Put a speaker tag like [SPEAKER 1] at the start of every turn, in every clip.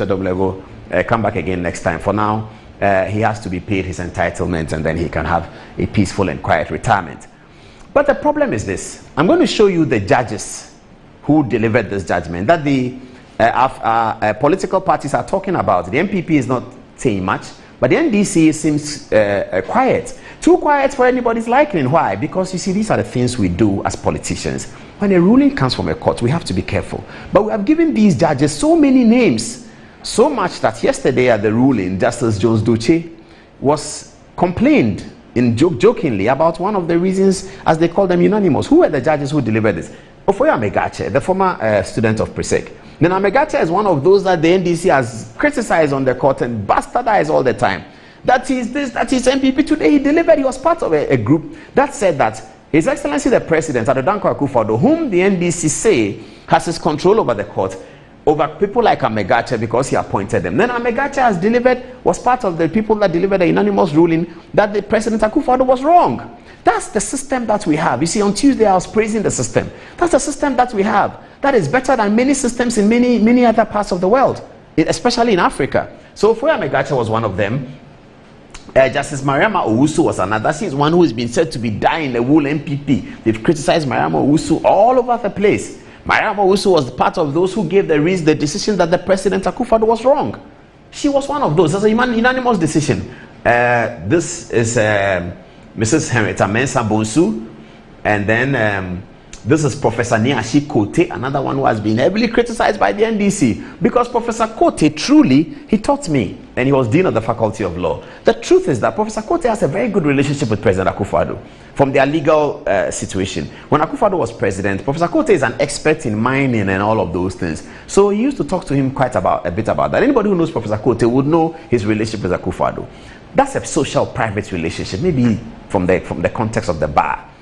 [SPEAKER 1] level, come back again next time. For now, he has to be paid his entitlement, and then he can have a peaceful and quiet retirement. But the problem is this. I'm going to show you the judges who delivered this judgment that the political parties are talking about. The MPP is not saying much, but the NDC seems quiet. Too quiet for anybody's liking. Why? Because you see, these are the things we do as politicians. When a ruling comes from a court, we have to be careful. But we have given these judges so many names, so much that yesterday at the ruling, Justice Jones Duce was complained jokingly about one of the reasons, as they call them, unanimous. Who were the judges who delivered this? Ofoya Megache, the former student of PRESEC. Then Megache is one of those that the NDC has criticized on the court and bastardized all the time. That is this, that is MPP. Today he delivered, he was part of a group that said that His Excellency the President, Adodankwa Akufo-Addo, whom the NDC say has his control over the court, over people like Amegache because he appointed them. Then Amegache has delivered, was part of the people that delivered a unanimous ruling that the President Akufo-Addo was wrong. That's the system that we have. You see, on Tuesday I was praising the system. That's the system that we have. That is better than many systems in many other parts of the world, especially in Africa. So Ofoya Amegache was one of them. Justice Mariama Owusu was another. She is one who has been said to be dying the wool MPP. They've criticized Mariama Owusu all over the place. Mariama Owusu was part of those who gave the decision that the President Akufo-Addo was wrong. She was one of those. That's a unanimous decision. This is Mrs. Henrietta Mensah Bonsu, and then this is Professor Niashi Kote, another one who has been heavily criticized by the NDC, because Professor Kote truly, he taught me, and he was Dean of the Faculty of Law. The truth is that Professor Kote has a very good relationship with President Akufo-Addo from their legal situation. When Akufo-Addo was president, Professor Kote is an expert in mining and all of those things. So he used to talk to him quite a bit about that. Anybody who knows Professor Kote would know his relationship with Akufo-Addo. That's a social, private relationship, maybe from the context of the bar.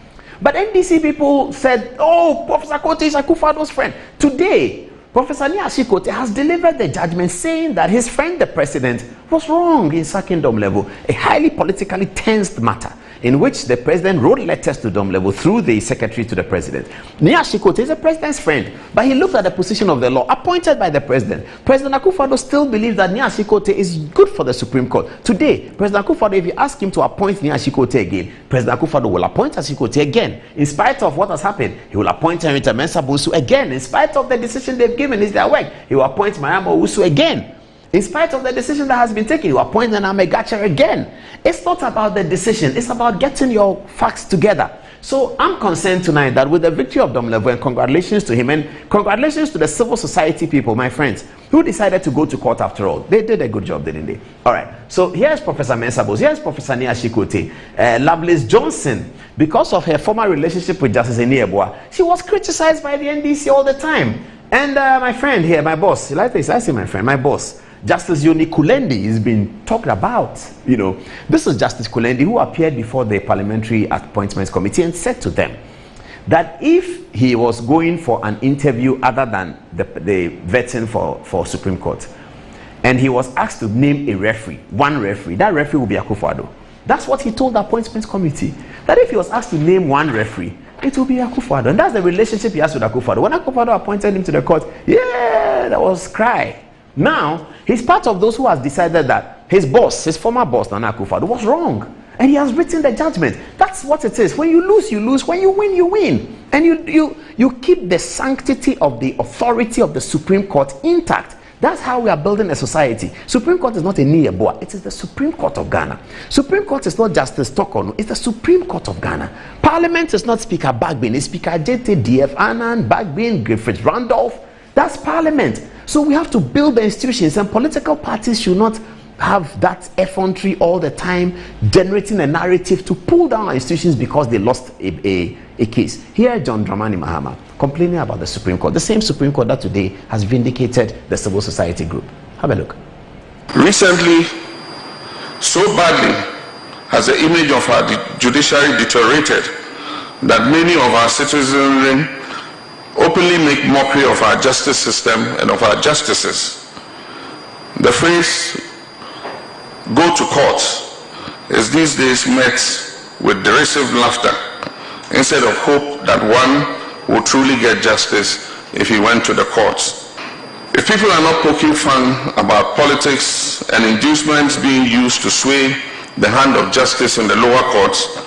[SPEAKER 1] But NDC people said, oh, Professor Kote is Akufo-Addo's friend. Today, Professor Niashi Kote has delivered the judgment saying that his friend, the president, was wrong in sacking Dom Level, a highly politically tensed matter in which the president wrote letters to Dom Level through the secretary to the president. Niashi Kote is the president's friend, but he looked at the position of the law appointed by the president. President Akufo-Addo still believes that Niashi Kote is good for the Supreme Court. Today, President Akufo-Addo, if you ask him to appoint Niashi Kote again, President Akufo-Addo will appoint Niashi Kote again. In spite of what has happened, he will appoint Henrietta Mensah Bonsu again. In spite of the decision they've given, it's their work. He will appoint Mariama Owusu again. In spite of the decision that has been taken, you appoint an Amegache again. It's not about the decision. It's about getting your facts together. So I'm concerned tonight that with the victory of Dom Level, and congratulations to him, and congratulations to the civil society people, my friends, who decided to go to court after all. They did a good job, didn't they? All right. So here's Professor Mensah Bonsu. Here's Professor Niashi Kote. Lovelace Johnson, because of her former relationship with Justice Eniebua, she was criticized by the NDC all the time. And my friend here, my boss, you like this? I say my friend, my boss, Justice Yoni Kulendi is being talked about. You know, this is Justice Kulendi who appeared before the Parliamentary Appointments Committee and said to them that if he was going for an interview other than the vetting for Supreme Court, and he was asked to name a referee, one referee, that referee will be Akufo-Addo. That's what he told the Appointments Committee, that if he was asked to name one referee, it will be Akufo-Addo. And that's the relationship he has with Akufo-Addo. When Akufo-Addo appointed him to the court, yeah, that was cry. Now, he's part of those who has decided that his boss, his former boss, Nana Akufo-Addo, was wrong. And he has written the judgment. That's what it is. When you lose, you lose. When you win, you win. And you keep the sanctity of the authority of the Supreme Court intact. That's how we are building a society. Supreme Court is not a Nieboa. It is the Supreme Court of Ghana. Supreme Court is not Justice Stockholm. It's the Supreme Court of Ghana. Parliament is not Speaker Bagbin. It's Speaker JT, Annan, Bagbin, Griffith, Randolph. That's Parliament. So we have to build the institutions, and political parties should not have that effrontery all the time, generating a narrative to pull down our institutions because they lost a case. Here, John Dramani Mahama complaining about the Supreme Court, the same Supreme Court that today has vindicated the civil society group. Have a look.
[SPEAKER 2] Recently, so badly has the image of our judiciary deteriorated that many of our citizenry openly make mockery of our justice system and of our justices. The phrase, go to court, is these days met with derisive laughter instead of hope that one will truly get justice if he went to the courts. If people are not poking fun about politics and inducements being used to sway the hand of justice in the lower courts,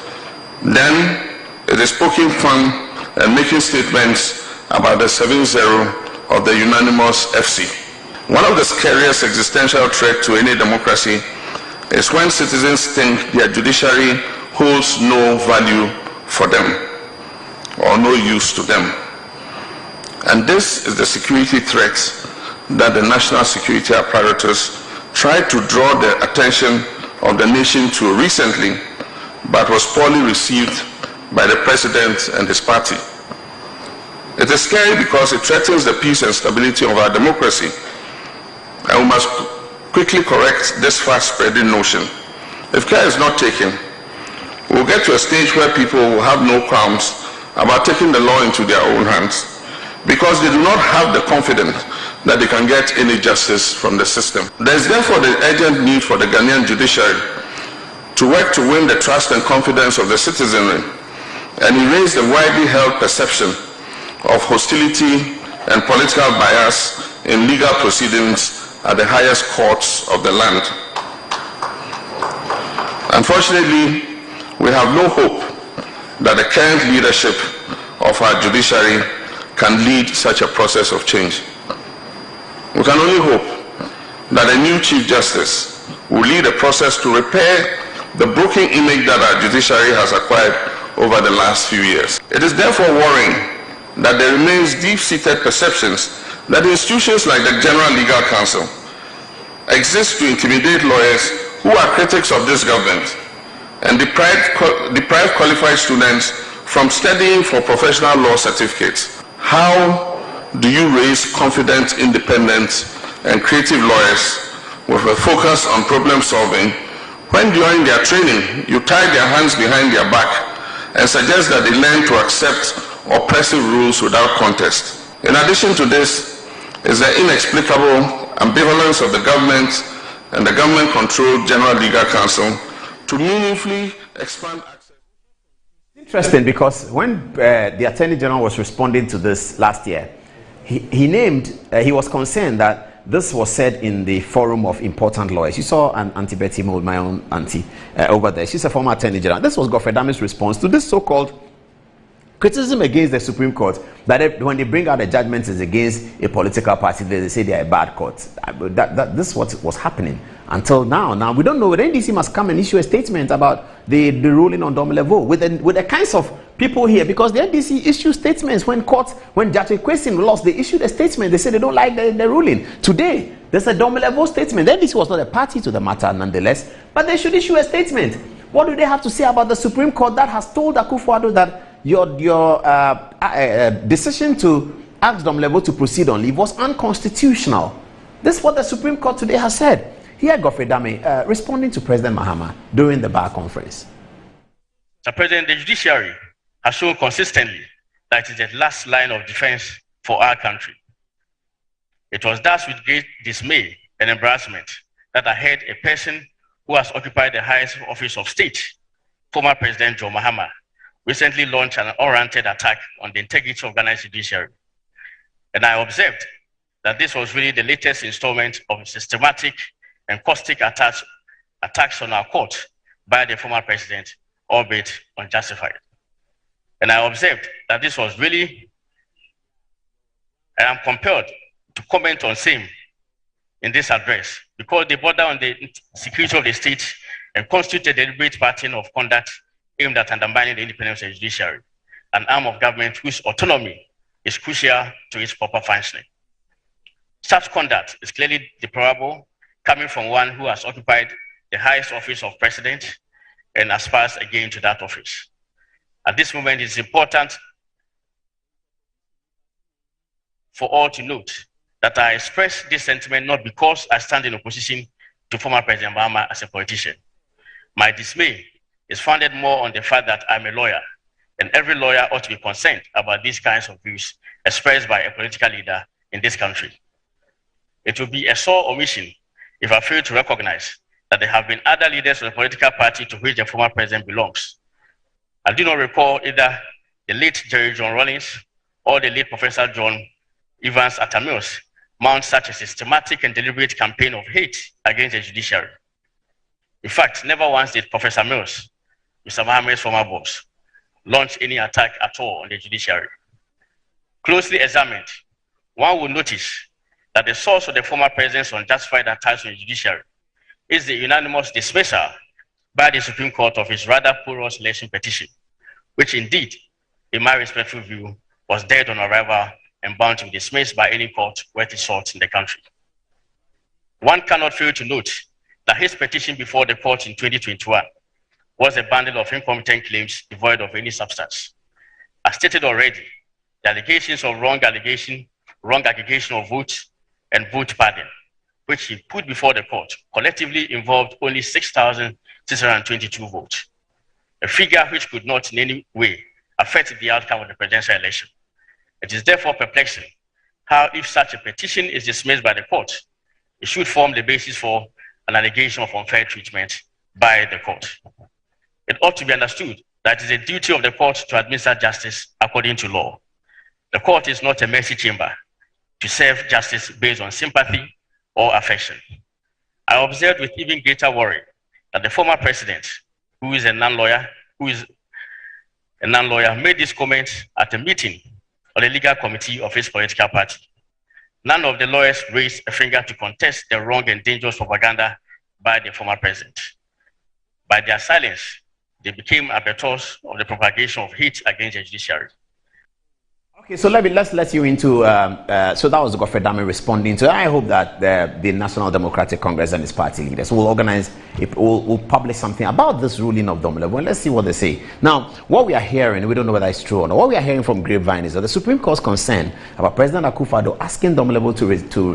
[SPEAKER 2] then it is poking fun and making statements about the 7-0 of the unanimous FC. One of the scariest existential threats to any democracy is when citizens think their judiciary holds no value for them or no use to them. And this is the security threat that the national security apparatus tried to draw the attention of the nation to recently, but was poorly received by the president and his party. It is scary because it threatens the peace and stability of our democracy, and we must quickly correct this fast-spreading notion. If care is not taken, we will get to a stage where people will have no qualms about taking the law into their own hands, because they do not have the confidence that they can get any justice from the system. There is therefore the urgent need for the Ghanaian judiciary to work to win the trust and confidence of the citizenry and erase the widely held perception of hostility and political bias in legal proceedings at the highest courts of the land. Unfortunately, we have no hope that the current leadership of our judiciary can lead such a process of change. We can only hope that a new Chief Justice will lead a process to repair the broken image that our judiciary has acquired over the last few years. It is therefore worrying that there remains deep-seated perceptions that institutions like the General Legal Council exist to intimidate lawyers who are critics of this government and deprive qualified students from studying for professional law certificates. How do you raise confident, independent, and creative lawyers with a focus on problem solving when during their training you tie their hands behind their back and suggest that they learn to accept oppressive rules without contest? In addition to this is the inexplicable ambivalence of the government and the government-controlled General Legal Council to meaningfully expand access.
[SPEAKER 1] Interesting, because when the Attorney General was responding to this last year, he was concerned that this was said in the forum of important lawyers. You saw Auntie Betty Mould, my own auntie, over there. She's a former Attorney General. This was Godfrey Dame's response to this so-called criticism against the Supreme Court, that when they bring out a judgment is against a political party, they say they are a bad court. This is what was happening until now. Now, we don't know whether NDC must come and issue a statement about the ruling on Domelevo with the kinds of people here, because the NDC issue statements when Judge Kwesi lost, they issued a statement. They said they don't like the ruling. Today, there's a Domelevo statement. The NDC was not a party to the matter nonetheless, but they should issue a statement. What do they have to say about the Supreme Court that has told Akufo-Addo that your decision to ask Domelevo to proceed on leave was unconstitutional? This is what the Supreme Court today has said. Here, Godfrey Dame, responding to President Mahama during the bar conference.
[SPEAKER 3] Mr. President, the judiciary has shown consistently that it is the last line of defense for our country. It was thus with great dismay and embarrassment that I heard a person who has occupied the highest office of state, former President John Mahama, recently launched an unwarranted attack on the integrity of Ghana's judiciary. And I observed that this was really the latest installment of systematic and caustic attacks on our court by the former president, albeit unjustified. And I observed that this was really, and I'm compelled to comment on same in this address, because they border on the security of the state and constitute a deliberate pattern of conduct aimed at undermining the independence of the judiciary, an arm of government whose autonomy is crucial to its proper functioning. Such conduct is clearly deplorable, coming from one who has occupied the highest office of president and aspires again to that office. At this moment, it's important for all to note that I express this sentiment not because I stand in opposition to former President Mahama as a politician. My dismay is founded more on the fact that I'm a lawyer, and every lawyer ought to be concerned about these kinds of views expressed by a political leader in this country. It will be a sore omission if I fail to recognize that there have been other leaders of the political party to which the former president belongs. I do not recall either the late Jerry John Rawlings or the late Professor John Evans Atamios mount such a systematic and deliberate campaign of hate against the judiciary. In fact, never once did Professor Mills, Mr. Mohammed's former boss, launch any attack at all on the judiciary. Closely examined, one will notice that the source of the former president's unjustified attacks on the judiciary is the unanimous dismissal by the Supreme Court of his rather porous election petition, which indeed, in my respectful view, was dead on arrival and bound to be dismissed by any court worth its salt in the country. One cannot fail to note that his petition before the court in 2021 was a bundle of incompetent claims devoid of any substance. As stated already, the allegations of wrong aggregation of votes and vote padding, which he put before the court, collectively involved only 6,622 votes, a figure which could not in any way affect the outcome of the presidential election. It is therefore perplexing how, if such a petition is dismissed by the court, it should form the basis for an allegation of unfair treatment by the court. It ought to be understood that it is a duty of the court to administer justice according to law. The court is not a mercy chamber to serve justice based on sympathy or affection. I observed with even greater worry that the former president, who is a non-lawyer, made this comment at a meeting of the legal committee of his political party. None of the lawyers raised a finger to contest the wrong and dangerous propaganda by the former president. By their silence, they became abettors of the propagation of hate against the judiciary.
[SPEAKER 1] Okay, so let's let you into, so that was Godfrey Dame responding to. I hope that the National Democratic Congress and its party leaders will organize, will publish something about this ruling of Domelevo, and let's see what they say. Now, what we are hearing, we don't know whether it's true or not, what we are hearing from Grapevine is that the Supreme Court's concern about President Akufo-Addo asking Domelevo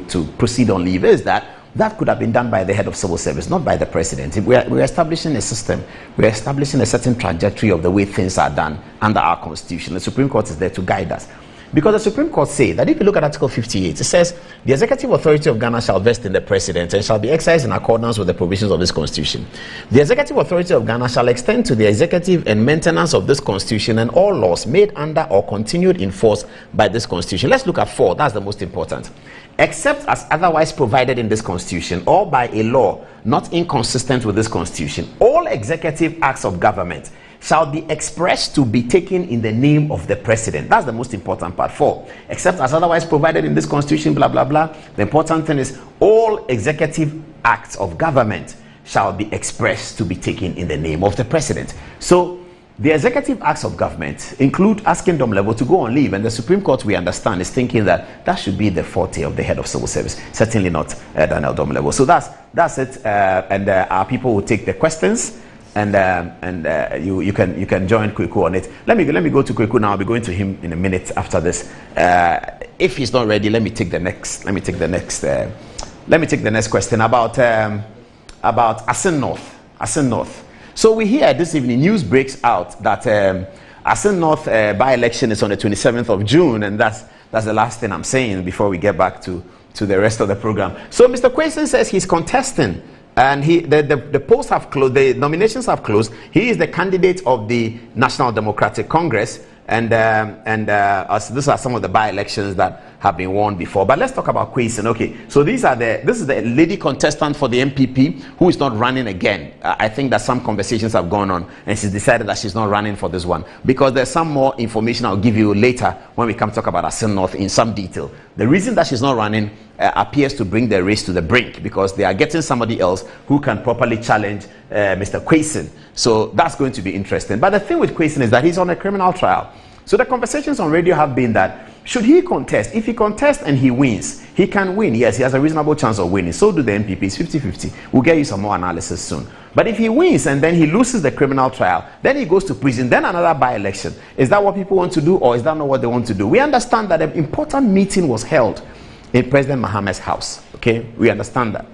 [SPEAKER 1] to proceed on leave is that could have been done by the head of civil service, not by the president. We're establishing a system. We're establishing a certain trajectory of the way things are done under our constitution. The Supreme Court is there to guide us. Because the Supreme Court say that if you look at Article 58, it says the executive authority of Ghana shall vest in the president and shall be exercised in accordance with the provisions of this constitution. The executive authority of Ghana shall extend to the executive and maintenance of this constitution and all laws made under or continued in force by this constitution. Let's look at 4. That's the most important. Except as otherwise provided in this constitution or by a law not inconsistent with this constitution, all executive acts of government shall be expressed to be taken in the name of the president. That's the most important part. 4. Except as otherwise provided in this constitution, blah, blah, blah. The important thing is all executive acts of government shall be expressed to be taken in the name of the president. So the executive acts of government include asking Domelevo to go on leave, and the Supreme Court, we understand, is thinking that should be the forte of the head of civil service, certainly not Daniel Domelevo. So that's it, and our people will take the questions. And you can join Kweku on it. Let me go to Kweku now. I'll be going to him in a minute after this. If he's not ready, let me take the next question about Asin North. Asin North. So we hear this evening news breaks out that Asin North by-election is on the 27th of June, and that's the last thing I'm saying before we get back to the rest of the program. So Mr. Quayson says he's contesting. And the polls have closed, the nominations have closed. He is the candidate of the National Democratic Congress, and these are some of the by-elections that have been won before. But let's talk about Quayson. Okay, so this is the lady contestant for the MPP who is not running again. I think that some conversations have gone on, and she's decided that she's not running for this one because there's some more information I'll give you later when we come talk about Asin North in some detail. The reason that she's not running appears to bring the race to the brink because they are getting somebody else who can properly challenge Mr. Quayson. So that's going to be interesting. But the thing with Quayson is that he's on a criminal trial. So the conversations on radio have been that should he contest? If he contests and he wins, he can win. Yes, he has a reasonable chance of winning. So do the MPPs, 50-50. We'll get you some more analysis soon. But if he wins and then he loses the criminal trial, then he goes to prison, then another by-election. Is that what people want to do, or is that not what they want to do? We understand that an important meeting was held in President Mohammed's house. Okay, we understand that.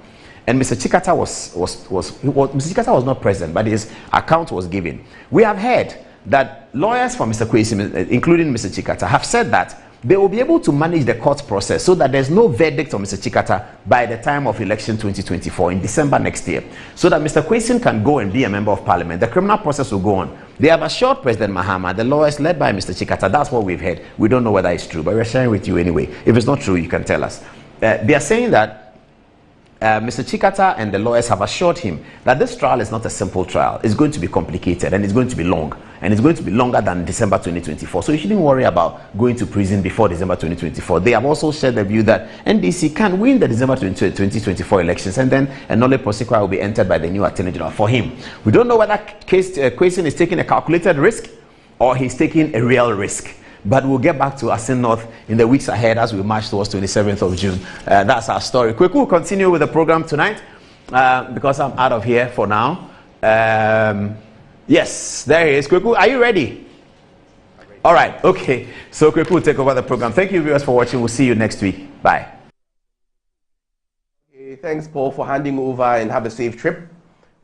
[SPEAKER 1] And Mr. Chikata Mr. Chikata was not present, but his account was given. We have heard that lawyers for Mr. Quayson, including Mr. Chikata, have said that they will be able to manage the court process so that there's no verdict on Mr. Chikata by the time of election 2024 in December next year, so that Mr. Quayson can go and be a member of parliament. The criminal process will go on. They have assured President Mahama, the lawyers led by Mr. Chikata, that's what we've heard. We don't know whether it's true, but we're sharing with you anyway. If it's not true, you can tell us. they are saying that Mr. Chikata and the lawyers have assured him that this trial is not a simple trial. It's going to be complicated and it's going to be long. And it's going to be longer than December 2024. So you shouldn't worry about going to prison before December 2024. They have also shared the view that NDC can win the December 2024 elections, and then a nolle prosequi will be entered by the new Attorney General for him. We don't know whether Kwesi is taking a calculated risk or he's taking a real risk. But we'll get back to Asin North in the weeks ahead as we march towards 27th of June. That's our story. Quick, we'll continue with the program tonight because I'm out of here for now. Yes, there he is. Kweku, are you ready? All right, okay. So Kweku will take over the program. Thank you, viewers, for watching. We'll see you next week. Bye.
[SPEAKER 4] Okay, thanks, Paul, for handing over, and have a safe trip.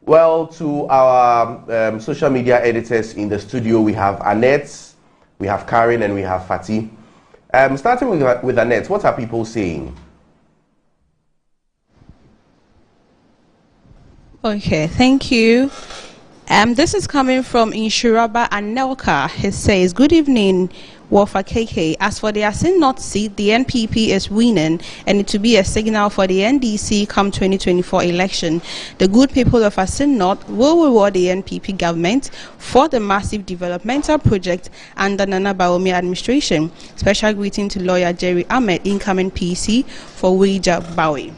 [SPEAKER 4] Well, to our social media editors in the studio, we have Annette, we have Karen, and we have Fatih. Starting with Annette, what are people saying?
[SPEAKER 5] Okay, thank you. This is coming from Inshuraba Anelka. He says, good evening, Wafa KK. As for the Asin North seat, the NPP is winning, and it will be a signal for the NDC come 2024 election. The good people of Asin North will reward the NPP government for the massive developmental project under Nana Baomi administration. Special greeting to lawyer Jerry Ahmed, incoming PC for Wija Bawi.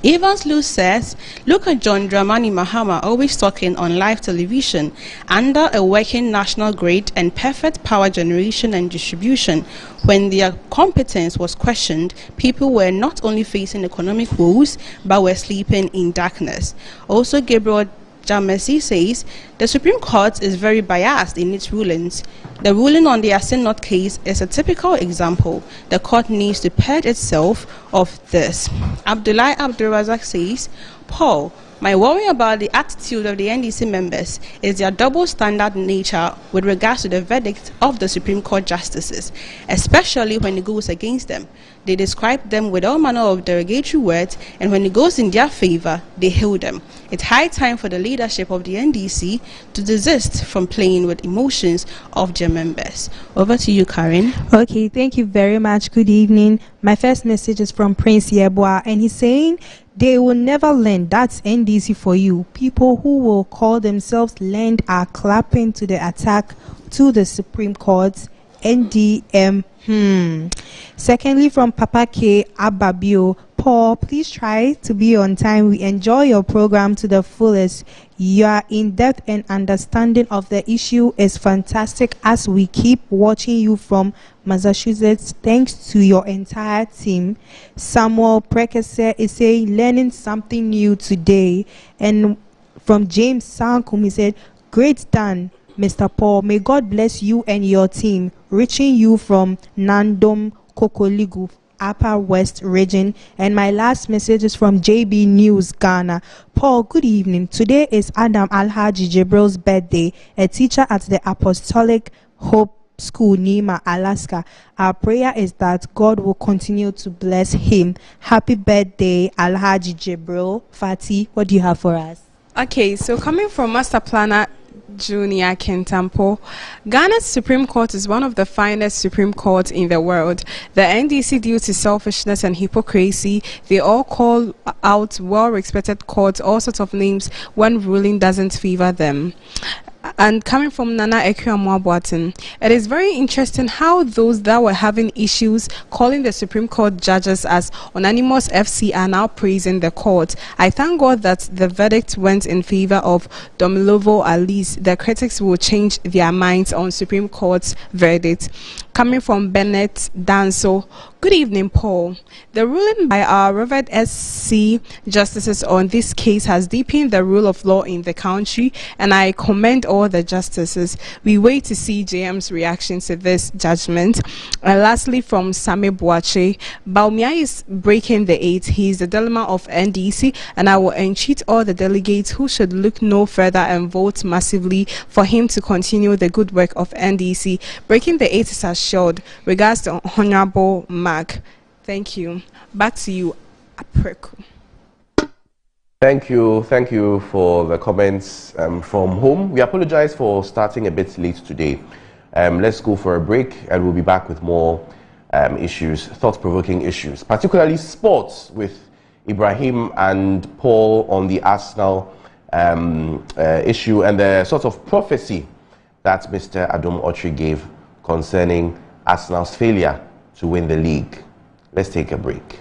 [SPEAKER 5] Evans Lou says, look at John Dramani Mahama always talking on live television under a working national grid and perfect power generation and distribution. When their competence was questioned, people were not only facing economic woes, but were sleeping in darkness. Also, Gabriel Jamesi says, the Supreme Court is very biased in its rulings. The ruling on the Asin North case is a typical example. The court needs to purge itself of this. Abdullah Abdulrazak says, Paul, my worry about the attitude of the NDC members is their double standard nature with regards to the verdict of the Supreme Court justices, especially when it goes against them. They describe them with all manner of derogatory words, and when it goes in their favor, they hail them. It's high time for the leadership of the NDC to desist from playing with emotions of their members. Over to you, Karen.
[SPEAKER 6] Okay, thank you very much. Good evening. My first message is from Prince Yeboah, and he's saying, they will never learn. That's NDC for you. People who will call themselves learned are clapping to the attack to the Supreme Court. NDM. Secondly, from Papa K. Ababio, Paul, please try to be on time. We enjoy your program to the fullest. Your in-depth and understanding of the issue is fantastic as we keep watching you from Massachusetts. Thanks to your entire team. Samuel Prekese is saying, learning something new today. And from James Sankum, he said, great done, Mr. Paul. May God bless you and your team. Reaching you from Nandom Kokoligu, Upper West region. And my last message is from JB News Ghana. Paul, good evening. Today is Adam Alhaji Jibril's birthday, a teacher at the Apostolic Hope School, Nima, Alaska. Our prayer is that God will continue to bless him. Happy birthday, Alhaji Jibril. Fatih, what do you have for us?
[SPEAKER 7] Okay, so coming from Master Planner Junior Kentampo, Ghana's Supreme Court is one of the finest Supreme Courts in the world. The NDC, due to selfishness and hypocrisy, they all call out well-respected courts, all sorts of names when ruling doesn't favor them. And coming from Nana Ekuamwabuatin, it is very interesting how those that were having issues calling the Supreme Court judges as anonymous FC are now praising the court. I thank God that the verdict went in favor of Domilovo. At least the critics will change their minds on Supreme Court's verdict. Coming from Bennett Danso, good evening, Paul. The ruling by our revered SC justices on this case has deepened the rule of law in the country, and I commend all the justices. We wait to see JM's reaction to this judgment. And lastly, from Sami Boache, Baumia is breaking the 8. He is the dilemma of NDC, and I will entreat all the delegates who should look no further and vote massively for him to continue the good work of NDC. Breaking the 8 is assured. Regards to Honorable Mark. Thank you. Back to you, Apreku.
[SPEAKER 4] Thank you for the comments from home. We apologize for starting a bit late today. Let's go for a break, and we'll be back with more issues, thought-provoking issues, particularly sports, with Ibrahim and Paul on the Arsenal issue and the sort of prophecy that Mr. Adom Otri gave concerning Arsenal's failure to win the league. Let's take a break.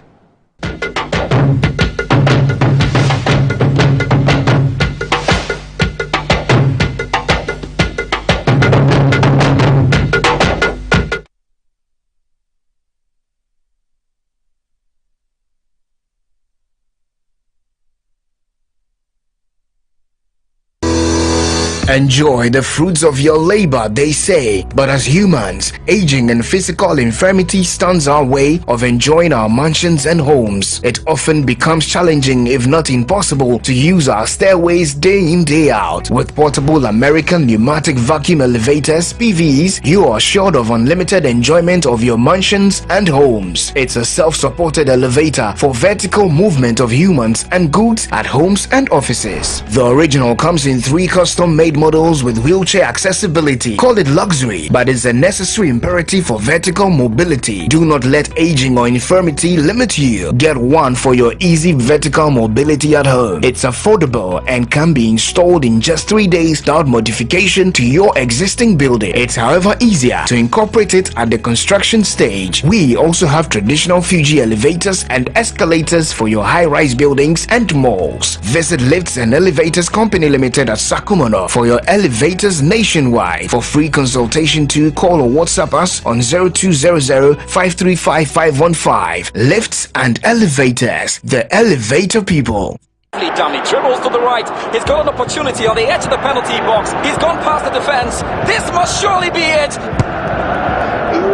[SPEAKER 8] Enjoy the fruits of your labor, they say. But as humans, aging and physical infirmity stands our way of enjoying our mansions and homes. It often becomes challenging, if not impossible, to use our stairways day in, day out. With portable American pneumatic vacuum elevators, PVs, you are assured of unlimited enjoyment of your mansions and homes. It's a self-supported elevator for vertical movement of humans and goods at homes and offices. The original comes in 3 custom-made models with wheelchair accessibility. Call it luxury, but it's a necessary imperative for vertical mobility. Do not let aging or infirmity limit you. Get one for your easy vertical mobility at home. It's affordable and can be installed in just 3 days without modification to your existing building. It's however easier to incorporate it at the construction stage. We also have traditional Fuji elevators and escalators for your high-rise buildings and malls. Visit Lifts and Elevators Company Limited at Sakumono for your elevators nationwide. For free consultation, to call or WhatsApp us on 0200-535-515. Lifts and Elevators, the elevator people.
[SPEAKER 9] Dummy dribbles to the right. He's got an opportunity on the edge of the penalty box. He's gone past the defense. This must surely be it.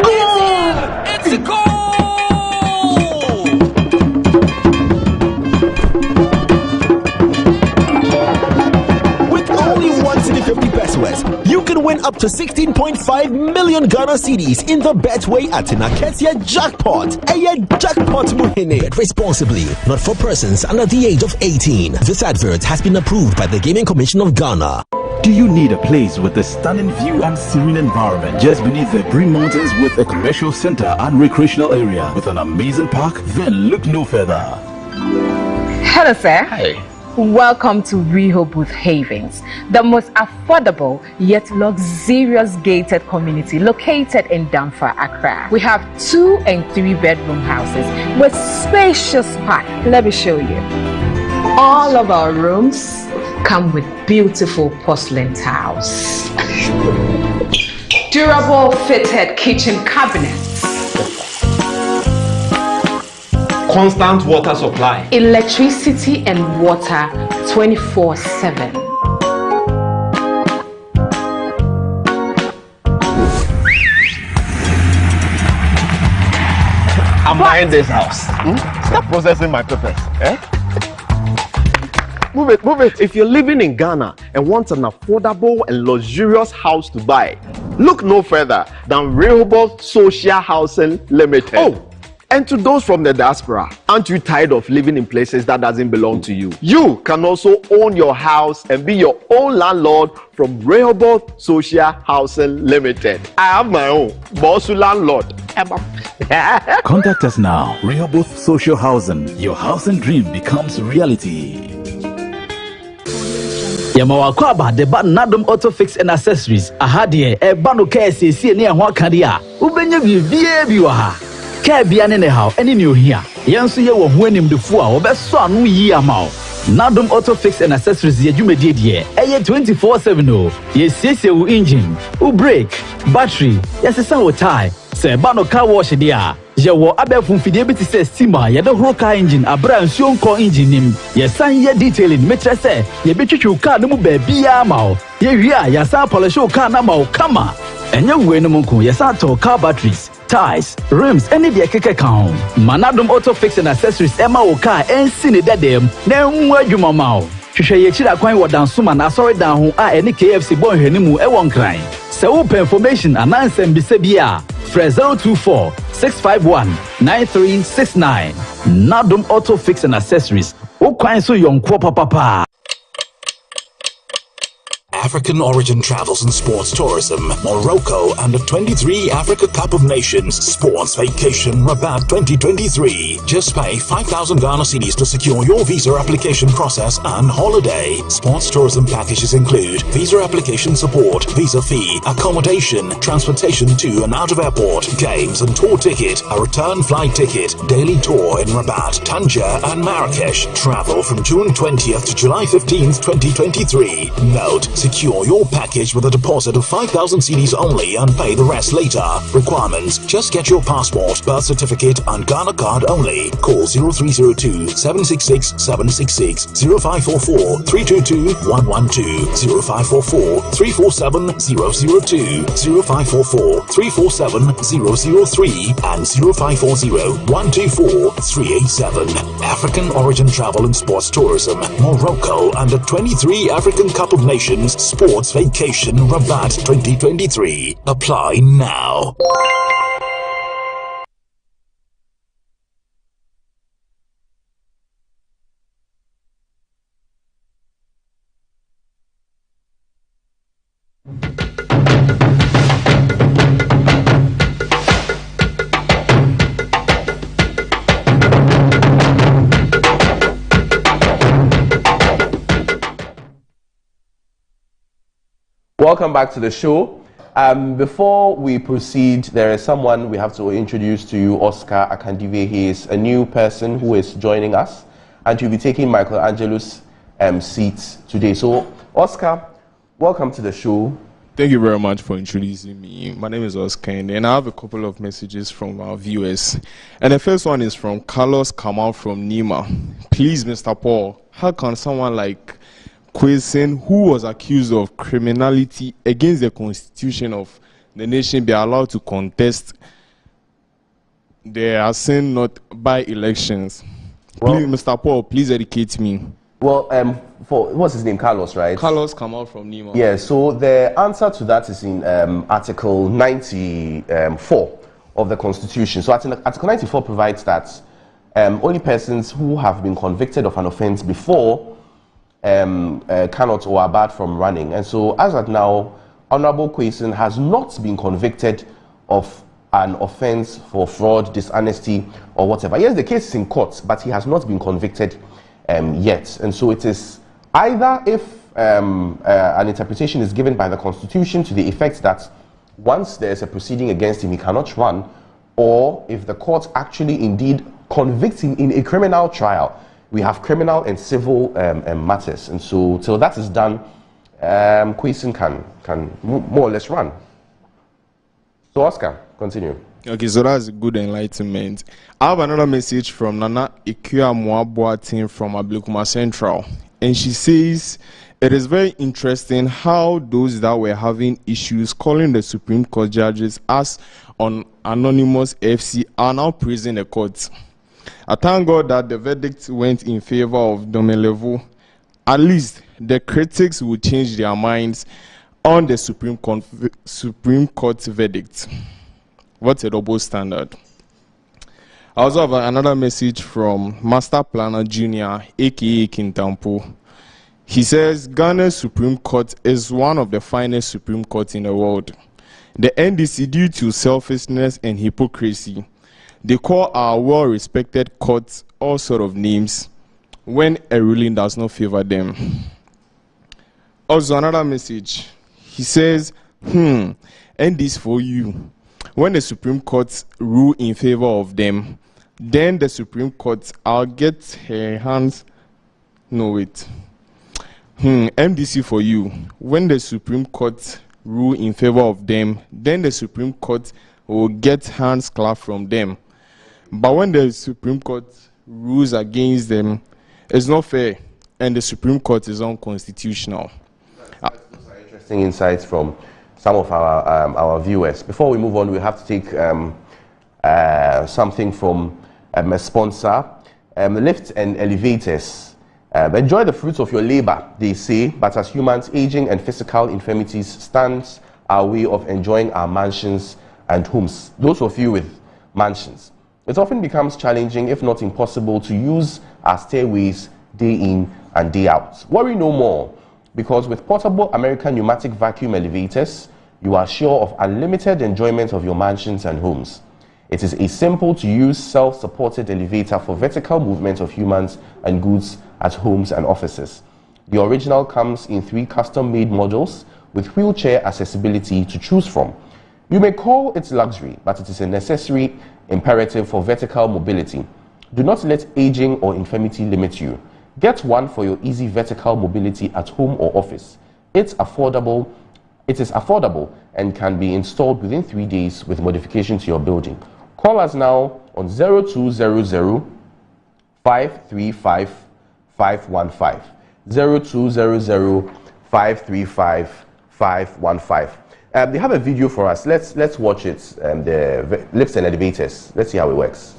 [SPEAKER 9] Goal! It's a goal!
[SPEAKER 10] You can win up to 16.5 million Ghana cedis in the Betway Atina Ketia jackpot. A jackpot muhine. Responsibly, not for persons under the age of 18. This advert has been approved by the Gaming Commission of Ghana.
[SPEAKER 11] Do you need a place with a stunning view and serene environment just beneath the Green Mountains with a commercial center and recreational area with an amazing park? Then look no further.
[SPEAKER 12] Hello, sir.
[SPEAKER 11] Hi.
[SPEAKER 12] Welcome to Rehoboth Havens, the most affordable yet luxurious gated community located in Damfa, Accra. We have 2 and 3 bedroom houses with spacious park. Let me show you. All of our rooms come with beautiful porcelain tiles, durable fitted kitchen cabinets,
[SPEAKER 10] constant water supply,
[SPEAKER 12] electricity and water 24/7.
[SPEAKER 10] I'm buying this house. Stop processing my papers. Move it. If you're living in Ghana and want an affordable and luxurious house to buy, look no further than Rehoboth Social Housing Limited. Oh, and to those from the diaspora, aren't you tired of living in places that doesn't belong to you? You can also own your house and be your own landlord from Rehoboth Social Housing Limited. I have my own, Bossu landlord.
[SPEAKER 11] Contact us now. Rehoboth Social Housing. Your housing dream becomes reality.
[SPEAKER 13] Yamawakwaba, the bad Nadum Auto Fix and Accessories. Ahadie, a bando KSC near Wakadia. Ubenya Biwaha. Kabia ne how any new here. Yansu ye wo hwenim de fu a obeso anu yi amao. Nadum Auto Fix and Accessories ye dwumedie de. Eye 24/7 o. Ye siesie wo engine, wo brake, battery, yesesa wo tire. Se ba no car wash de a. Ye wo abefun fidie bi ti se steamer ye de horo car engine abra nsuo nko engine nim. Ye san ye detailing metre se ye betwitwu car no mu ba bia amao. Ye wi a ya san polish wo car na amao kama. Enye we no munku ye san to car batteries, tires, rims, any de keke kan. Manadum Auto Fix and Accessories Emma wo car ensi ne dedem na enwu adwuma ma wo. Hwehwe ye chira kwan wo dansoma na sorry dan ho a ene KFC bon hwani mu e won kran. Se wo information anansem bi se bia 024-651-9369. Nadum Auto Fix and Accessories. Wo kwan so yonkwo papa.
[SPEAKER 11] African Origin Travels and Sports Tourism, Morocco Under 23 Africa Cup of Nations Sports Vacation Rabat 2023. Just pay 5,000 Ghana cedis to secure your visa application process and holiday. Sports tourism packages include visa application support, visa fee, accommodation, transportation to and out of airport, games and tour ticket, a return flight ticket, daily tour in Rabat, Tangier and Marrakesh. Travel from June 20th to July 15th, 2023. Note, secure your package with a deposit of 5,000 cedis only and pay the rest later. Requirements, just get your passport, birth certificate and Ghana card only. Call 0302 766 766, 0544 322 112, 0544 347 002, 0544 347 003 and 0540 124 387. African Origin Travel and Sports Tourism, Morocco Under 23 African Cup of Nations Sports Vacation Rabat 2023. Apply now.
[SPEAKER 4] Welcome back to the show. Before we proceed, there is someone we have to introduce to you, Oscar Akandive. He is a new person who is joining us, and he'll be taking Michelangelo's seat today. So, Oscar, welcome to the show.
[SPEAKER 14] Thank you very much for introducing me. My name is Oscar, and I have a couple of messages from our viewers. And the first one is from Carlos Kamal from Nima. Please, Mr. Paul, how can someone like Quaison, who was accused of criminality against the constitution of the nation, be allowed to contest the Asin North by-elections? Well, please, Mr. Paul, please educate me.
[SPEAKER 4] Well, what's his name? Carlos, right?
[SPEAKER 14] Carlos Kamal from Nima.
[SPEAKER 4] Yeah, so the answer to that is in Article 94 of the Constitution. So Article 94 provides that only persons who have been convicted of an offense before cannot or are barred from running. And so as at now, Honorable Quaison has not been convicted of an offense for fraud, dishonesty or whatever. Yes, the case is in court, but he has not been convicted yet. And so it is either if an interpretation is given by the Constitution to the effect that once there is a proceeding against him, he cannot run, or if the court actually indeed convicts him in a criminal trial. We have criminal and civil matters, and so till that is done, Quaison can more or less run. So Oscar, continue.
[SPEAKER 14] Okay, so that's good enlightenment. I have another message from Nana Ikua Moaboatin from Ablekuma Central, and she says it is very interesting how those that were having issues calling the Supreme Court judges as on anonymous FC are now praising the courts. I thank God that the verdict went in favor of Domelevo. At least the critics will change their minds on the Supreme Court verdict. What's a double standard? I also have another message from Master Planner Junior, aka Kintampo. He says Ghana's Supreme Court is one of the finest Supreme Courts in the world. The NDC, due to selfishness and hypocrisy, they call our well-respected courts all sort of names when a ruling does not favor them. Also, another message. He says, and this for you. When the Supreme Court rule in favor of them, then the Supreme Court, I'll get her hands. No, wait. MDC for you. When the Supreme Court rule in favor of them, then the Supreme Court will get hands clapped from them. But when the Supreme Court rules against them, it's not fair, and the Supreme Court is unconstitutional.
[SPEAKER 4] Those are interesting insights from some of our viewers. Before we move on, we have to take something from a sponsor. Lifts and elevators. Enjoy the fruits of your labor, they say, but as humans, aging and physical infirmities stands our way of enjoying our mansions and homes. Those of you with mansions, it often becomes challenging, if not impossible, to use our stairways day in and day out. Worry no more. because with portable American pneumatic vacuum elevators, you are sure of unlimited enjoyment of your mansions and homes. It is a simple-to-use, self-supported elevator for vertical movement of humans and goods at homes and offices. The original comes in 3 custom-made models with wheelchair accessibility to choose from. You may call it luxury, but it is a necessary imperative for vertical mobility. Do not let aging or infirmity limit you. Get one for your easy vertical mobility at home or office. It is affordable and can be installed within 3 days with modification to your building. Call us now on 0200 535 515. 0200 535 515. They have a video for us. Let's watch it. The lifts and elevators. Let's see how it works.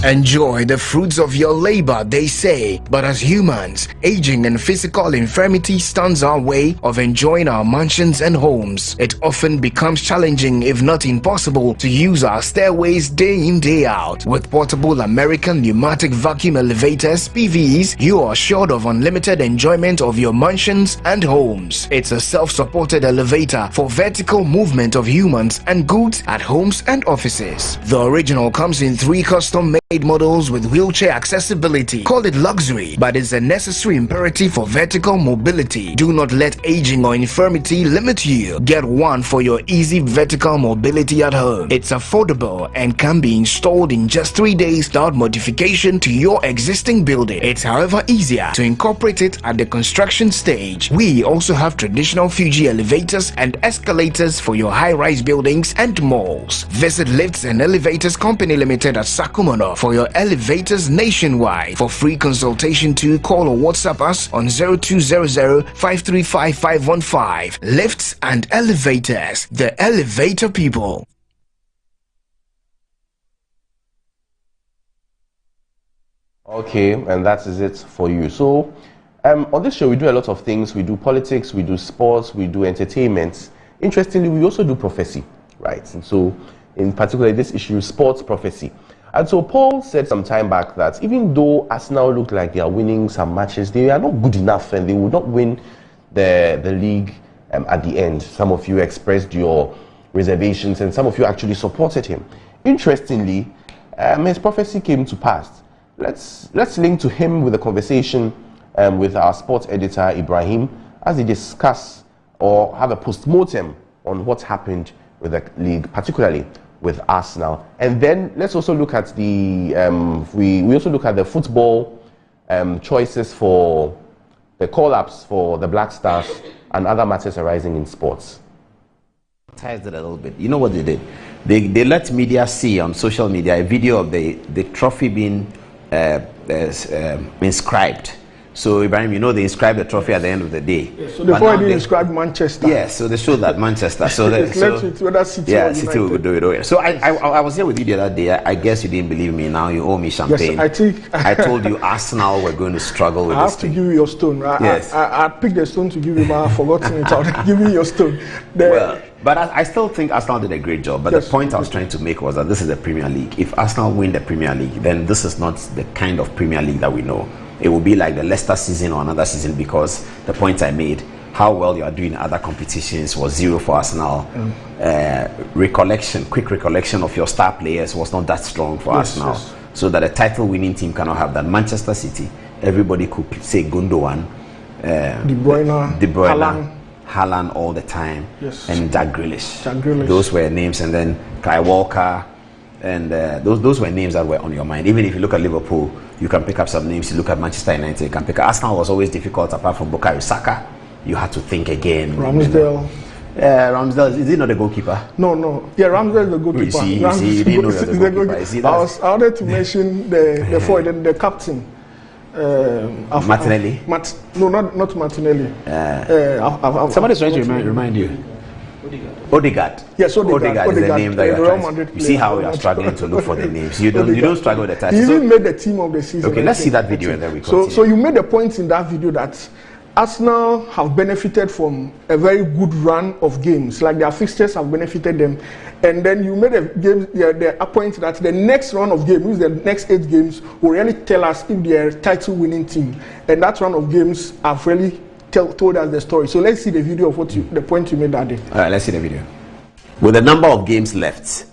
[SPEAKER 8] Enjoy the fruits of your labor, they say, but as humans, aging and physical infirmity stands our way of enjoying our mansions and homes. It often becomes challenging, if not impossible, to use our stairways day in, day out. With portable American pneumatic vacuum elevators, PVs, you are assured of unlimited enjoyment of your mansions and homes. It's a self-supported elevator for vertical movement of humans and goods at homes and offices. The original comes in 3 custom-made models with wheelchair accessibility. Call it luxury, but it's a necessary imperative for vertical mobility. Do not let aging or infirmity limit you. Get one for your easy vertical mobility at home. It's affordable and can be installed in just 3 days without modification to your existing building. It's however easier to incorporate it at the construction stage. We also have traditional Fuji elevators and escalators for your high-rise buildings and malls. Visit Lifts and Elevators Company Limited at Sakumono for your elevators nationwide. For free consultation to call or WhatsApp us on 0200 535 515. Lifts and Elevators, the elevator people.
[SPEAKER 4] Okay, and that is it for you. So on this show we do a lot of things. We do politics, we do sports, we do entertainment. Interestingly, we also do prophecy, right? And so in particular this issue, sports prophecy. And so Paul said some time back that even though Arsenal look like they are winning some matches, they are not good enough and they will not win the league at the end. Some of you expressed your reservations and some of you actually supported him. Interestingly, his prophecy came to pass. Let's link to him with a conversation with our sports editor Ibrahim as they discuss or have a postmortem on what happened with the league, particularly with Arsenal. And then let's also look at the we also look at the football choices for the call-ups for the Black Stars and other matters arising in sports.
[SPEAKER 1] Ties it a little bit. You know what they did? They let media see on social media a video of the trophy being inscribed. So Ibrahim, you know they inscribed the trophy at the end of the day.
[SPEAKER 15] Yeah, so before they inscribed Manchester.
[SPEAKER 1] Yes, so they showed that Manchester. So
[SPEAKER 15] whether City
[SPEAKER 1] yeah,
[SPEAKER 15] or
[SPEAKER 1] City will do it. So I was here with you the other day. I guess you didn't believe me. Now you owe me champagne.
[SPEAKER 15] Yes, I think
[SPEAKER 1] I told you Arsenal were going to struggle with
[SPEAKER 15] I
[SPEAKER 1] this
[SPEAKER 15] have to give you your stone.
[SPEAKER 1] Yes.
[SPEAKER 15] I picked the stone to give you, but I've forgotten it. I'll give you your stone.
[SPEAKER 1] Well, but I still think Arsenal did a great job. But yes, the point I was trying to make was that this is the Premier League. If Arsenal win the Premier League, then this is not the kind of Premier League that we know. It will be like the Leicester season or another season, because the point I made, how well you are doing in other competitions was zero for Arsenal. Quick recollection of your star players was not that strong for Arsenal. Yes. So that a title winning team cannot have that. Manchester City, everybody could say Gundogan,
[SPEAKER 15] De Bruyne,
[SPEAKER 1] Haaland all the time,
[SPEAKER 15] yes,
[SPEAKER 1] and Jack Grealish. Those were names, and then Kai Walker, and those were names that were on your mind. Even if you look at Liverpool, you can pick up some names. You look at Manchester United, you can pick up. Arsenal was always difficult apart from Bukayo Saka. You had to think again.
[SPEAKER 15] Ramsdale.
[SPEAKER 1] Ramsdale, is he not the goalkeeper?
[SPEAKER 15] No. Yeah, Ramsdale is the goalkeeper.
[SPEAKER 1] You didn't know he was the goalkeeper.
[SPEAKER 15] I wanted to mention the captain.
[SPEAKER 1] Martinelli?
[SPEAKER 15] No, not Martinelli.
[SPEAKER 1] Somebody's trying to remind you. Odegaard.
[SPEAKER 15] Yes,
[SPEAKER 1] Odegaard is the name that you are trying to. You see how you are struggling to look for the names. You don't struggle with the title.
[SPEAKER 15] He even made the team of the season.
[SPEAKER 1] Okay, let's see that video and then we continue.
[SPEAKER 15] So you made the point in that video that Arsenal have benefited from a very good run of games. Like their fixtures have benefited them. And then you made a point that the next run of games, the next 8 games, will really tell us if they are a title winning team. And that run of games have really told us the story. So let's see the video of the point you made that day.
[SPEAKER 1] All right, let's see the video. With the number of games left,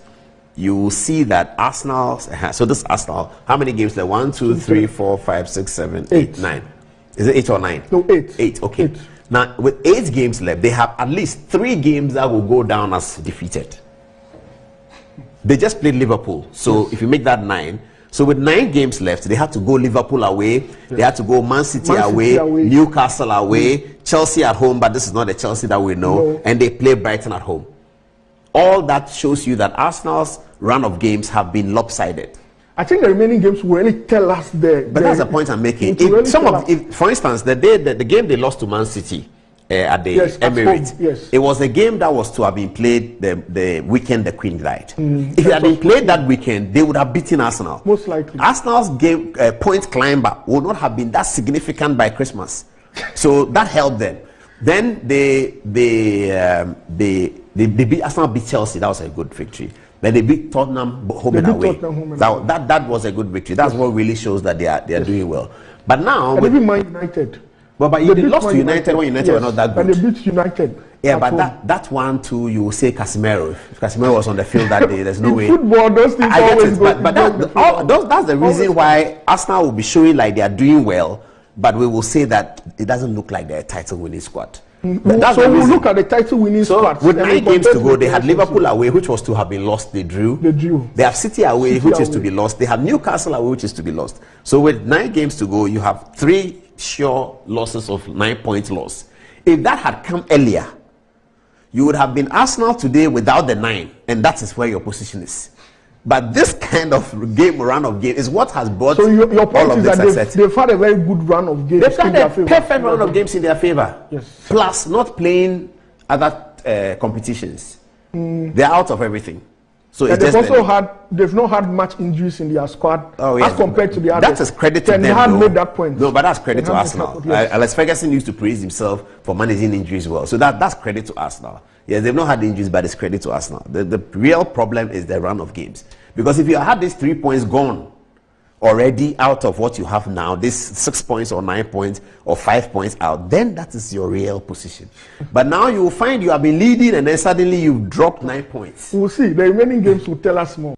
[SPEAKER 1] you will see that Arsenal. So this Arsenal, how many games left? 1, 2, 3, 4, 5, 6, 7, 8, 9. Is it 8 or 9?
[SPEAKER 15] No, 8.
[SPEAKER 1] 8. Okay. 8. Now with 8 games left, they have at least 3 games that will go down as defeated. They just played Liverpool. So if you make that 9, so with 9 games left, they had to go Liverpool away. They had to go Man City away, Newcastle away, Chelsea at home, but this is not the Chelsea that we know. And they play Brighton at home. All that shows you that Arsenal's run of games have been lopsided.
[SPEAKER 15] I think the remaining games will really tell us
[SPEAKER 1] But that's the point I'm making. For instance, the game they lost to Man City at the Emirates, it was a game that was to have been played the weekend the Queen died. If it had been played that weekend, they would have beaten Arsenal.
[SPEAKER 15] Most likely.
[SPEAKER 1] Arsenal's game point climber would not have been that significant by Christmas. So that helped them. Then they beat Arsenal, beat Chelsea. That was a good victory. Then they beat Tottenham home and away. That was a good victory. That's what really shows that they are doing well. But now,
[SPEAKER 15] and even Man United.
[SPEAKER 1] But they lost to United when United were not that good.
[SPEAKER 15] And they beat United.
[SPEAKER 1] Yeah, but that one too, you will say Casemiro. If Casemiro was on the field that day, there's no way.
[SPEAKER 15] Football, those things always go.
[SPEAKER 1] But that's the reason why Arsenal will be showing like they are doing well. But we will say that it doesn't look like they're a title-winning squad.
[SPEAKER 15] So we look at the title-winning squad.
[SPEAKER 1] With 9 games to go, they had Liverpool away, which was to have been lost. They drew. They have City away, which is to be lost. They have Newcastle away, which is to be lost. So with 9 games to go, you have 3 sure losses of 9-point loss. If that had come earlier, you would have been Arsenal today without the 9, and that is where your position is. But this kind of run of game is what has brought
[SPEAKER 15] your point
[SPEAKER 1] all of
[SPEAKER 15] is
[SPEAKER 1] this
[SPEAKER 15] that
[SPEAKER 1] success.
[SPEAKER 15] They've had a very good run of games.
[SPEAKER 1] They've had a perfect run of games in their favor.
[SPEAKER 15] Yes.
[SPEAKER 1] Plus, not playing other competitions. They're out of everything. So
[SPEAKER 15] and they've not had much injuries in their squad as compared to the others.
[SPEAKER 1] That is credit to them.
[SPEAKER 15] They had made that point.
[SPEAKER 1] No, but that's credit to Arsenal. Alex Ferguson used to praise himself for managing injuries well. So that's credit to Arsenal. Yes, they've not had injuries, but it's credit to Arsenal. The real problem is the run of games. Because if you had these 3 points gone already out of what you have now, this 6 points or 9 points or 5 points out, then that is your real position. But now you will find you have been leading and then suddenly you've dropped 9 points.
[SPEAKER 15] We'll see. The remaining games will tell us more.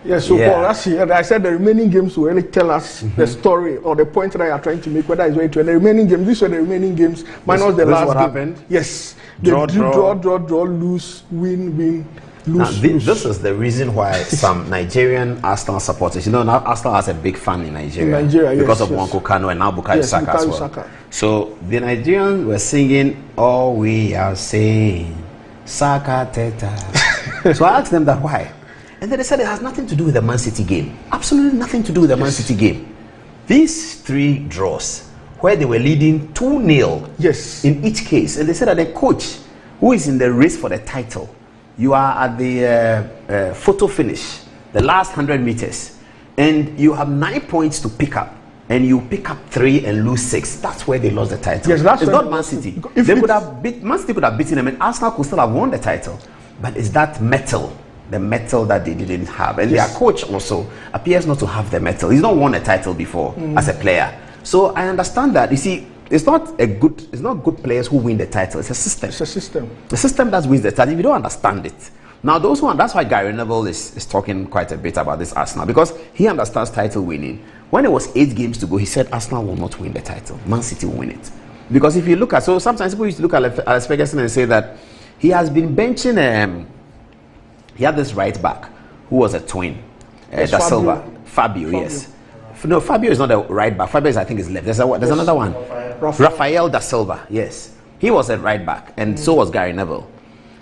[SPEAKER 15] Yes, so Paul, I said the remaining games will really tell us the story or the point that I are trying to make, whether it's going to end. The remaining games, these were the remaining games, minus the last
[SPEAKER 1] what
[SPEAKER 15] game.
[SPEAKER 1] Happened?
[SPEAKER 15] Yes.
[SPEAKER 1] Draw,
[SPEAKER 15] lose, win, lose.
[SPEAKER 1] This is the reason why some Nigerian Arsenal supporters, now Arsenal has a big fan in Nigeria, because of Nwankwo Kanu and now Bukayo Saka as well. So the Nigerians were singing, "All we are saying, Saka Teta." So I asked them that why. And then they said it has nothing to do with the Man City game. Absolutely nothing to do with the Man City game. These 3 draws, where they were leading 2-0 in each case. And they said that the coach, who is in the race for the title, you are at the photo finish, the last 100 meters, and you have 9 points to pick up. And you pick up 3 and lose 6. That's where they lost the title.
[SPEAKER 15] Yes, that's
[SPEAKER 1] it's not Man City. Man City could have beaten them, and Arsenal could still have won the title. But it's that metal. The metal that they didn't have, and their coach also appears not to have the metal. He's not won a title before as a player, so I understand that. You see, it's not good players who win the title. It's a system.
[SPEAKER 15] It's a system.
[SPEAKER 1] The system that wins the title. If you don't understand it, now that's why Gary Neville is talking quite a bit about this Arsenal, because he understands title winning. When it was 8 games to go, he said Arsenal will not win the title. Man City will win it, because if you look at sometimes people used to look at Alex Ferguson and say that he has been benching. He had this right back who was a twin, Da Silva. Fabio, yes. No, Fabio is not a right back. Fabio is, I think, is left. There's another one. Rafael Da Silva, yes. He was a right back, and so was Gary Neville.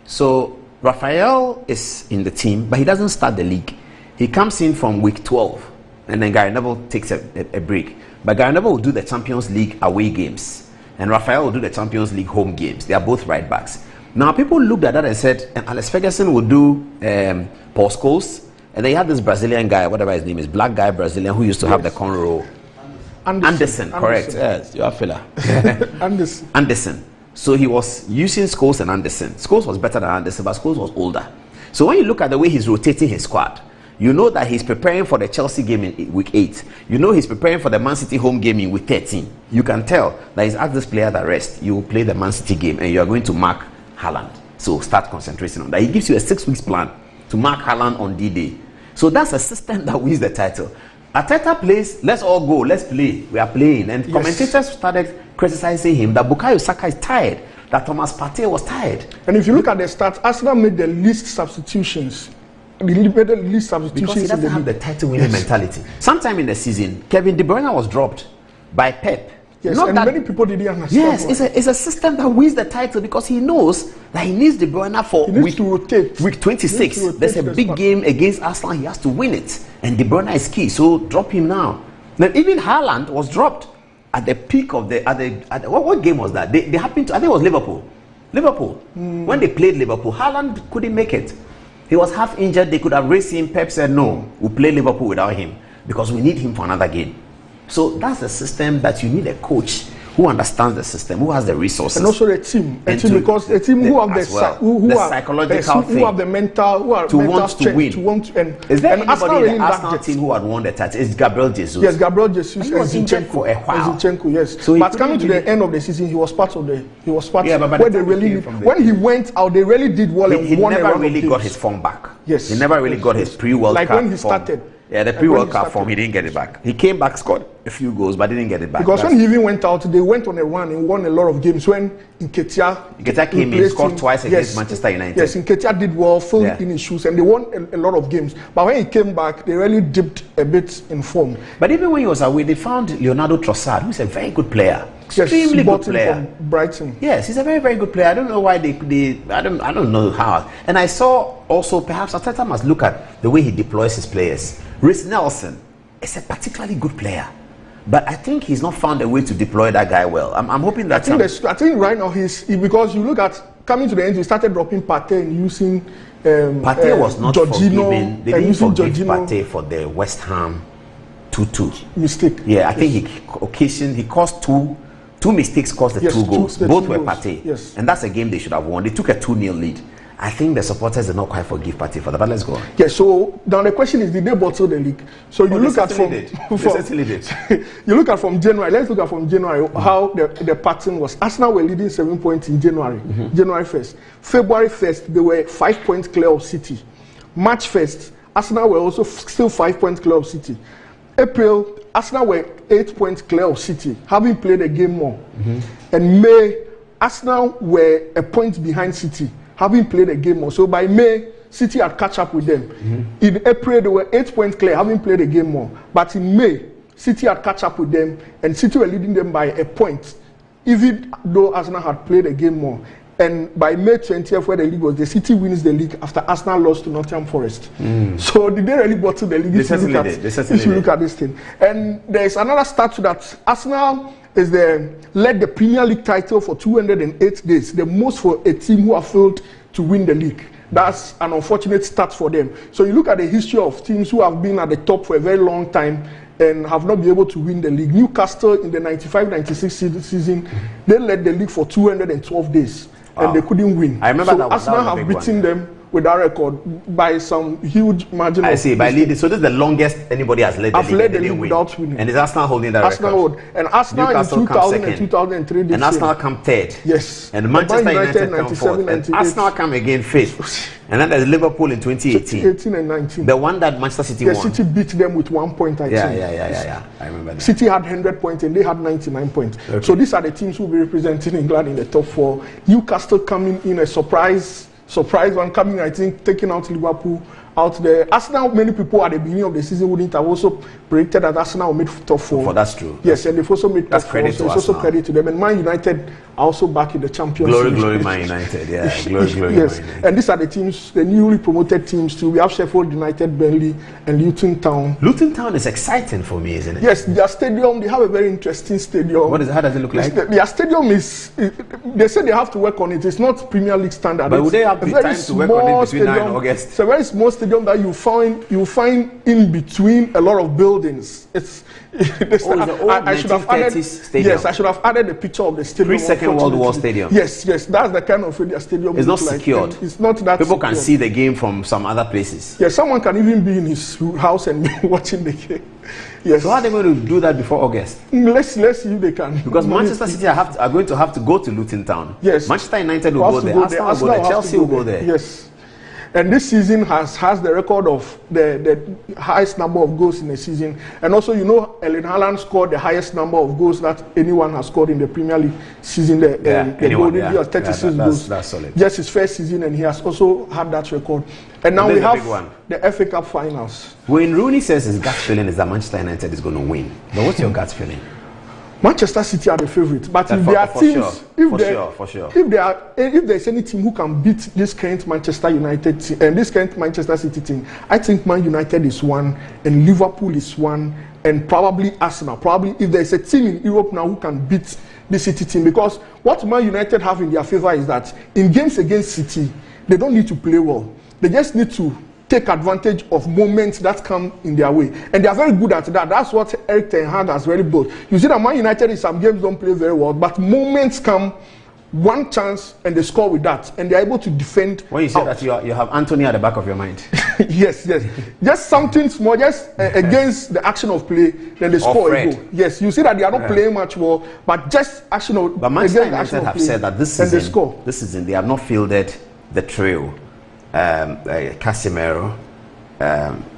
[SPEAKER 1] So Rafael is in the team, but he doesn't start the league. He comes in from week 12, and then Gary Neville takes a break. But Gary Neville will do the Champions League away games, and Rafael will do the Champions League home games. They are both right backs. Now, people looked at that and said, Alex Ferguson would do Paul Scholes, and they had this Brazilian guy, whatever his name is, black guy Brazilian, who used to have the cornrow. Anderson, correct. Yes, you are filler. Anderson. So he was using Scholes and Anderson. Scholes was better than Anderson, but Scholes was older. So when you look at the way he's rotating his squad, You know that he's preparing for the Chelsea game in week 8. You know he's preparing for the Man City home game in week 13. You can tell that he's asked this player that rest. You will play the Man City game and you are going to mark Haaland. So start concentrating on that. He gives you a 6 weeks plan to mark Haaland on D-Day. So that's a system that wins the title. Arteta plays, let's all go, let's play. We are playing. And commentators started criticizing him that Bukayo Saka is tired, that Thomas Partey was tired.
[SPEAKER 15] And if you look at the stats, Arsenal made the least substitutions. Because
[SPEAKER 1] he doesn't have the title-winning mentality. Sometime in the season, Kevin De Bruyne was dropped by Pep.
[SPEAKER 15] Yes, and many people didn't understand.
[SPEAKER 1] Yes, it's a system that wins the title because he knows that he needs De Bruyne for week 26. There's a big game against Arsenal. He has to win it. And De Bruyne is key, so drop him now. Then even Haaland was dropped at the peak of what game was that? They happened to, I think it was Liverpool. When they played Liverpool, Haaland couldn't make it. He was half injured. They could have raised him. Pep said, no, we'll play Liverpool without him because we need him for another game. So that's the system that you need a coach who understands the system, who has the resources.
[SPEAKER 15] And also the team. Because a team who have the psychological thing, who have the mental, who are
[SPEAKER 1] to
[SPEAKER 15] mental
[SPEAKER 1] want
[SPEAKER 15] strength,
[SPEAKER 1] to win.
[SPEAKER 15] To want to,
[SPEAKER 1] is there anybody in the Arsenal team who had won the title? It's Gabriel Jesus.
[SPEAKER 15] Yes, Gabriel Jesus and
[SPEAKER 1] he was injured for a while.
[SPEAKER 15] Zinchenko, yes.
[SPEAKER 1] So
[SPEAKER 15] but coming to the end of the season, he was part of the. He was part.
[SPEAKER 1] Yeah, but
[SPEAKER 15] where they really when he went out, they really did well.
[SPEAKER 1] He never really got his form back.
[SPEAKER 15] Yes,
[SPEAKER 1] he never really got his pre-World Cup.
[SPEAKER 15] Like when he started.
[SPEAKER 1] Yeah, the pre-World Cup form, he didn't get it back. He came back, scored a few goals, but didn't get it back.
[SPEAKER 15] Because when he even went out, they went on a run and won a lot of games. When Nketiah
[SPEAKER 1] came in, scored twice against Manchester United.
[SPEAKER 15] Yes, Nketiah did well, filled in his shoes, and they won a lot of games. But when he came back, they really dipped a bit in form.
[SPEAKER 1] But even when he was away, they found Leonardo Trossard, who's a very good player. Extremely good player.
[SPEAKER 15] From Brighton.
[SPEAKER 1] Yes, he's a very, very good player. I don't know why I don't know how. And I saw also perhaps Arteta must look at the way he deploys his players. Reece Nelson is a particularly good player, but I think he's not found a way to deploy that guy well. I'm hoping that.
[SPEAKER 15] I think right now because you look at coming to the end, he started dropping Partey and using.
[SPEAKER 1] Partey was not
[SPEAKER 15] Jorginho,
[SPEAKER 1] forgiven. They didn't forgive Partey for the West Ham 2-2
[SPEAKER 15] mistake.
[SPEAKER 1] Yeah, I think he caused two mistakes, caused the 2 goals. Both were Partey.
[SPEAKER 15] Yes,
[SPEAKER 1] and that's a game they should have won. They took a 2-0 lead. I think the supporters did not quite forgive Partey for that, but let's go on.
[SPEAKER 15] Yeah, so now the question is, did they bottle the league? So you look at from you look at from January. Let's look at from January how the pattern was. Arsenal were leading 7 points in January, January 1st. February 1st, they were 5 points clear of City. March 1st, Arsenal were also still 5 points clear of City. April, Arsenal were 8 points clear of City, having played a game more. And May, Arsenal were a point behind City, having played a game more. So by May, City had catch up with them. In April, they were 8 points clear, having played a game more. But in May, City had catch up with them, and City were leading them by a point, even though Arsenal had played a game more. And by May 20th, where the league was, the City wins the league after Arsenal lost to Nottingham Forest. So did they really bottle the league? If you look at this thing. And there is another stat to that. Arsenal led the Premier League title for 208 days, the most for a team who have failed to win the league. That's an unfortunate stat for them. So you look at the history of teams who have been at the top for a very long time and have not been able to win the league. Newcastle in the 95-96 season, they led the league for 212 days. And they couldn't win.
[SPEAKER 1] I remember that
[SPEAKER 15] Arsenal have beaten them with that record by some huge margin.
[SPEAKER 1] I see, by leading. So this is the longest anybody has led the league.
[SPEAKER 15] I've led the league without winning.
[SPEAKER 1] And is Arsenal holding that record?
[SPEAKER 15] And Arsenal
[SPEAKER 1] Newcastle
[SPEAKER 15] in 2000 and 2003.
[SPEAKER 1] And Arsenal come third.
[SPEAKER 15] Yes.
[SPEAKER 1] And Manchester United come fourth. And Arsenal come again fifth. And then there's Liverpool in 2018.
[SPEAKER 15] 18 and 19.
[SPEAKER 1] The one that Manchester City won.
[SPEAKER 15] City beat them with 1 point, I think.
[SPEAKER 1] Yeah. I remember that.
[SPEAKER 15] City had 100 points and they had 99 points. Okay. So these are the teams who will be representing England in the top 4. Newcastle coming in a surprise one, coming, I think, taking out Liverpool out there. Arsenal, many people at the beginning of the season wouldn't have also predicted that Arsenal will make top 4.
[SPEAKER 1] Oh, that's true.
[SPEAKER 15] Yes, and they've also made top 4. So it's also credit to them. And Man United are also back in the Champions League.
[SPEAKER 1] Glory, Man United. Yeah, glory.
[SPEAKER 15] Yes, and these are the teams, the newly promoted teams too. We have Sheffield United, Burnley, and Luton Town.
[SPEAKER 1] Luton Town is exciting for me, isn't it?
[SPEAKER 15] Yes, their stadium, they have a very interesting stadium.
[SPEAKER 1] How does it look like?
[SPEAKER 15] Their stadium they say they have to work on it. It's not Premier League standard.
[SPEAKER 1] But would they have the time to work on it between now and August?
[SPEAKER 15] It's a very small stadium stadium that you find in between a lot of buildings. It's
[SPEAKER 1] I should have added. Stadium.
[SPEAKER 15] Yes, I should have added the picture of the stadium.
[SPEAKER 1] Second World War stadium.
[SPEAKER 15] Yes, that's the kind of stadium.
[SPEAKER 1] It's not secured.
[SPEAKER 15] It's not that
[SPEAKER 1] people
[SPEAKER 15] secured.
[SPEAKER 1] Can see the game from some other places.
[SPEAKER 15] Yes, someone can even be in his house and be watching the game. Yes.
[SPEAKER 1] So how are they going to do that before August?
[SPEAKER 15] Let's see if they can.
[SPEAKER 1] Because Manchester City are going to have to go to Luton Town.
[SPEAKER 15] Yes.
[SPEAKER 1] Manchester United will go there. Arsenal will go there. Chelsea will go there.
[SPEAKER 15] Yes. And this season has the record of the highest number of goals in a season. And also, Erling Haaland scored the highest number of goals that anyone has scored in the Premier League season. The Golden Year, 36 goals.
[SPEAKER 1] That's solid.
[SPEAKER 15] Just his first season, and he has also had that record. And now we have the FA Cup finals.
[SPEAKER 1] When Rooney says his gut feeling is that Manchester United is going to win, but what's your gut feeling?
[SPEAKER 15] Manchester City are the favourites, but if there are teams, if there's any team who can beat this current Manchester United team and this current Manchester City team, I think Man United is one, and Liverpool is one, and probably Arsenal. Probably if there's a team in Europe now who can beat the City team, because what Man United have in their favour is that in games against City, they don't need to play well. They just need to take advantage of moments that come in their way. And they are very good at that. That's what Erik ten Hag has really built. You see that Man United in some games don't play very well, but moments come, one chance, and they score with that. And they're able to defend.
[SPEAKER 1] When you say that, you have Anthony at the back of your mind.
[SPEAKER 15] Yes. Just something small, just against the action of play, then they score a goal. Yes, you see that they are not playing much well, but just action of
[SPEAKER 1] But Manchester United have said that this season they have not fielded the trio. Casemiro,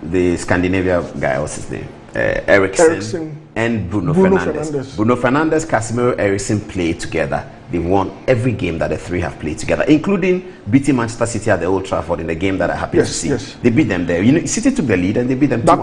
[SPEAKER 1] the Scandinavia guy, what's his name? Eriksen and Bruno Fernandes. Bruno Fernandes, Casemiro, Eriksen played together. They won every game that the three have played together, including beating Manchester City at the Old Trafford in the game that I happen to see. Yes. They beat them there. City took the lead and they beat them 2-1.
[SPEAKER 15] That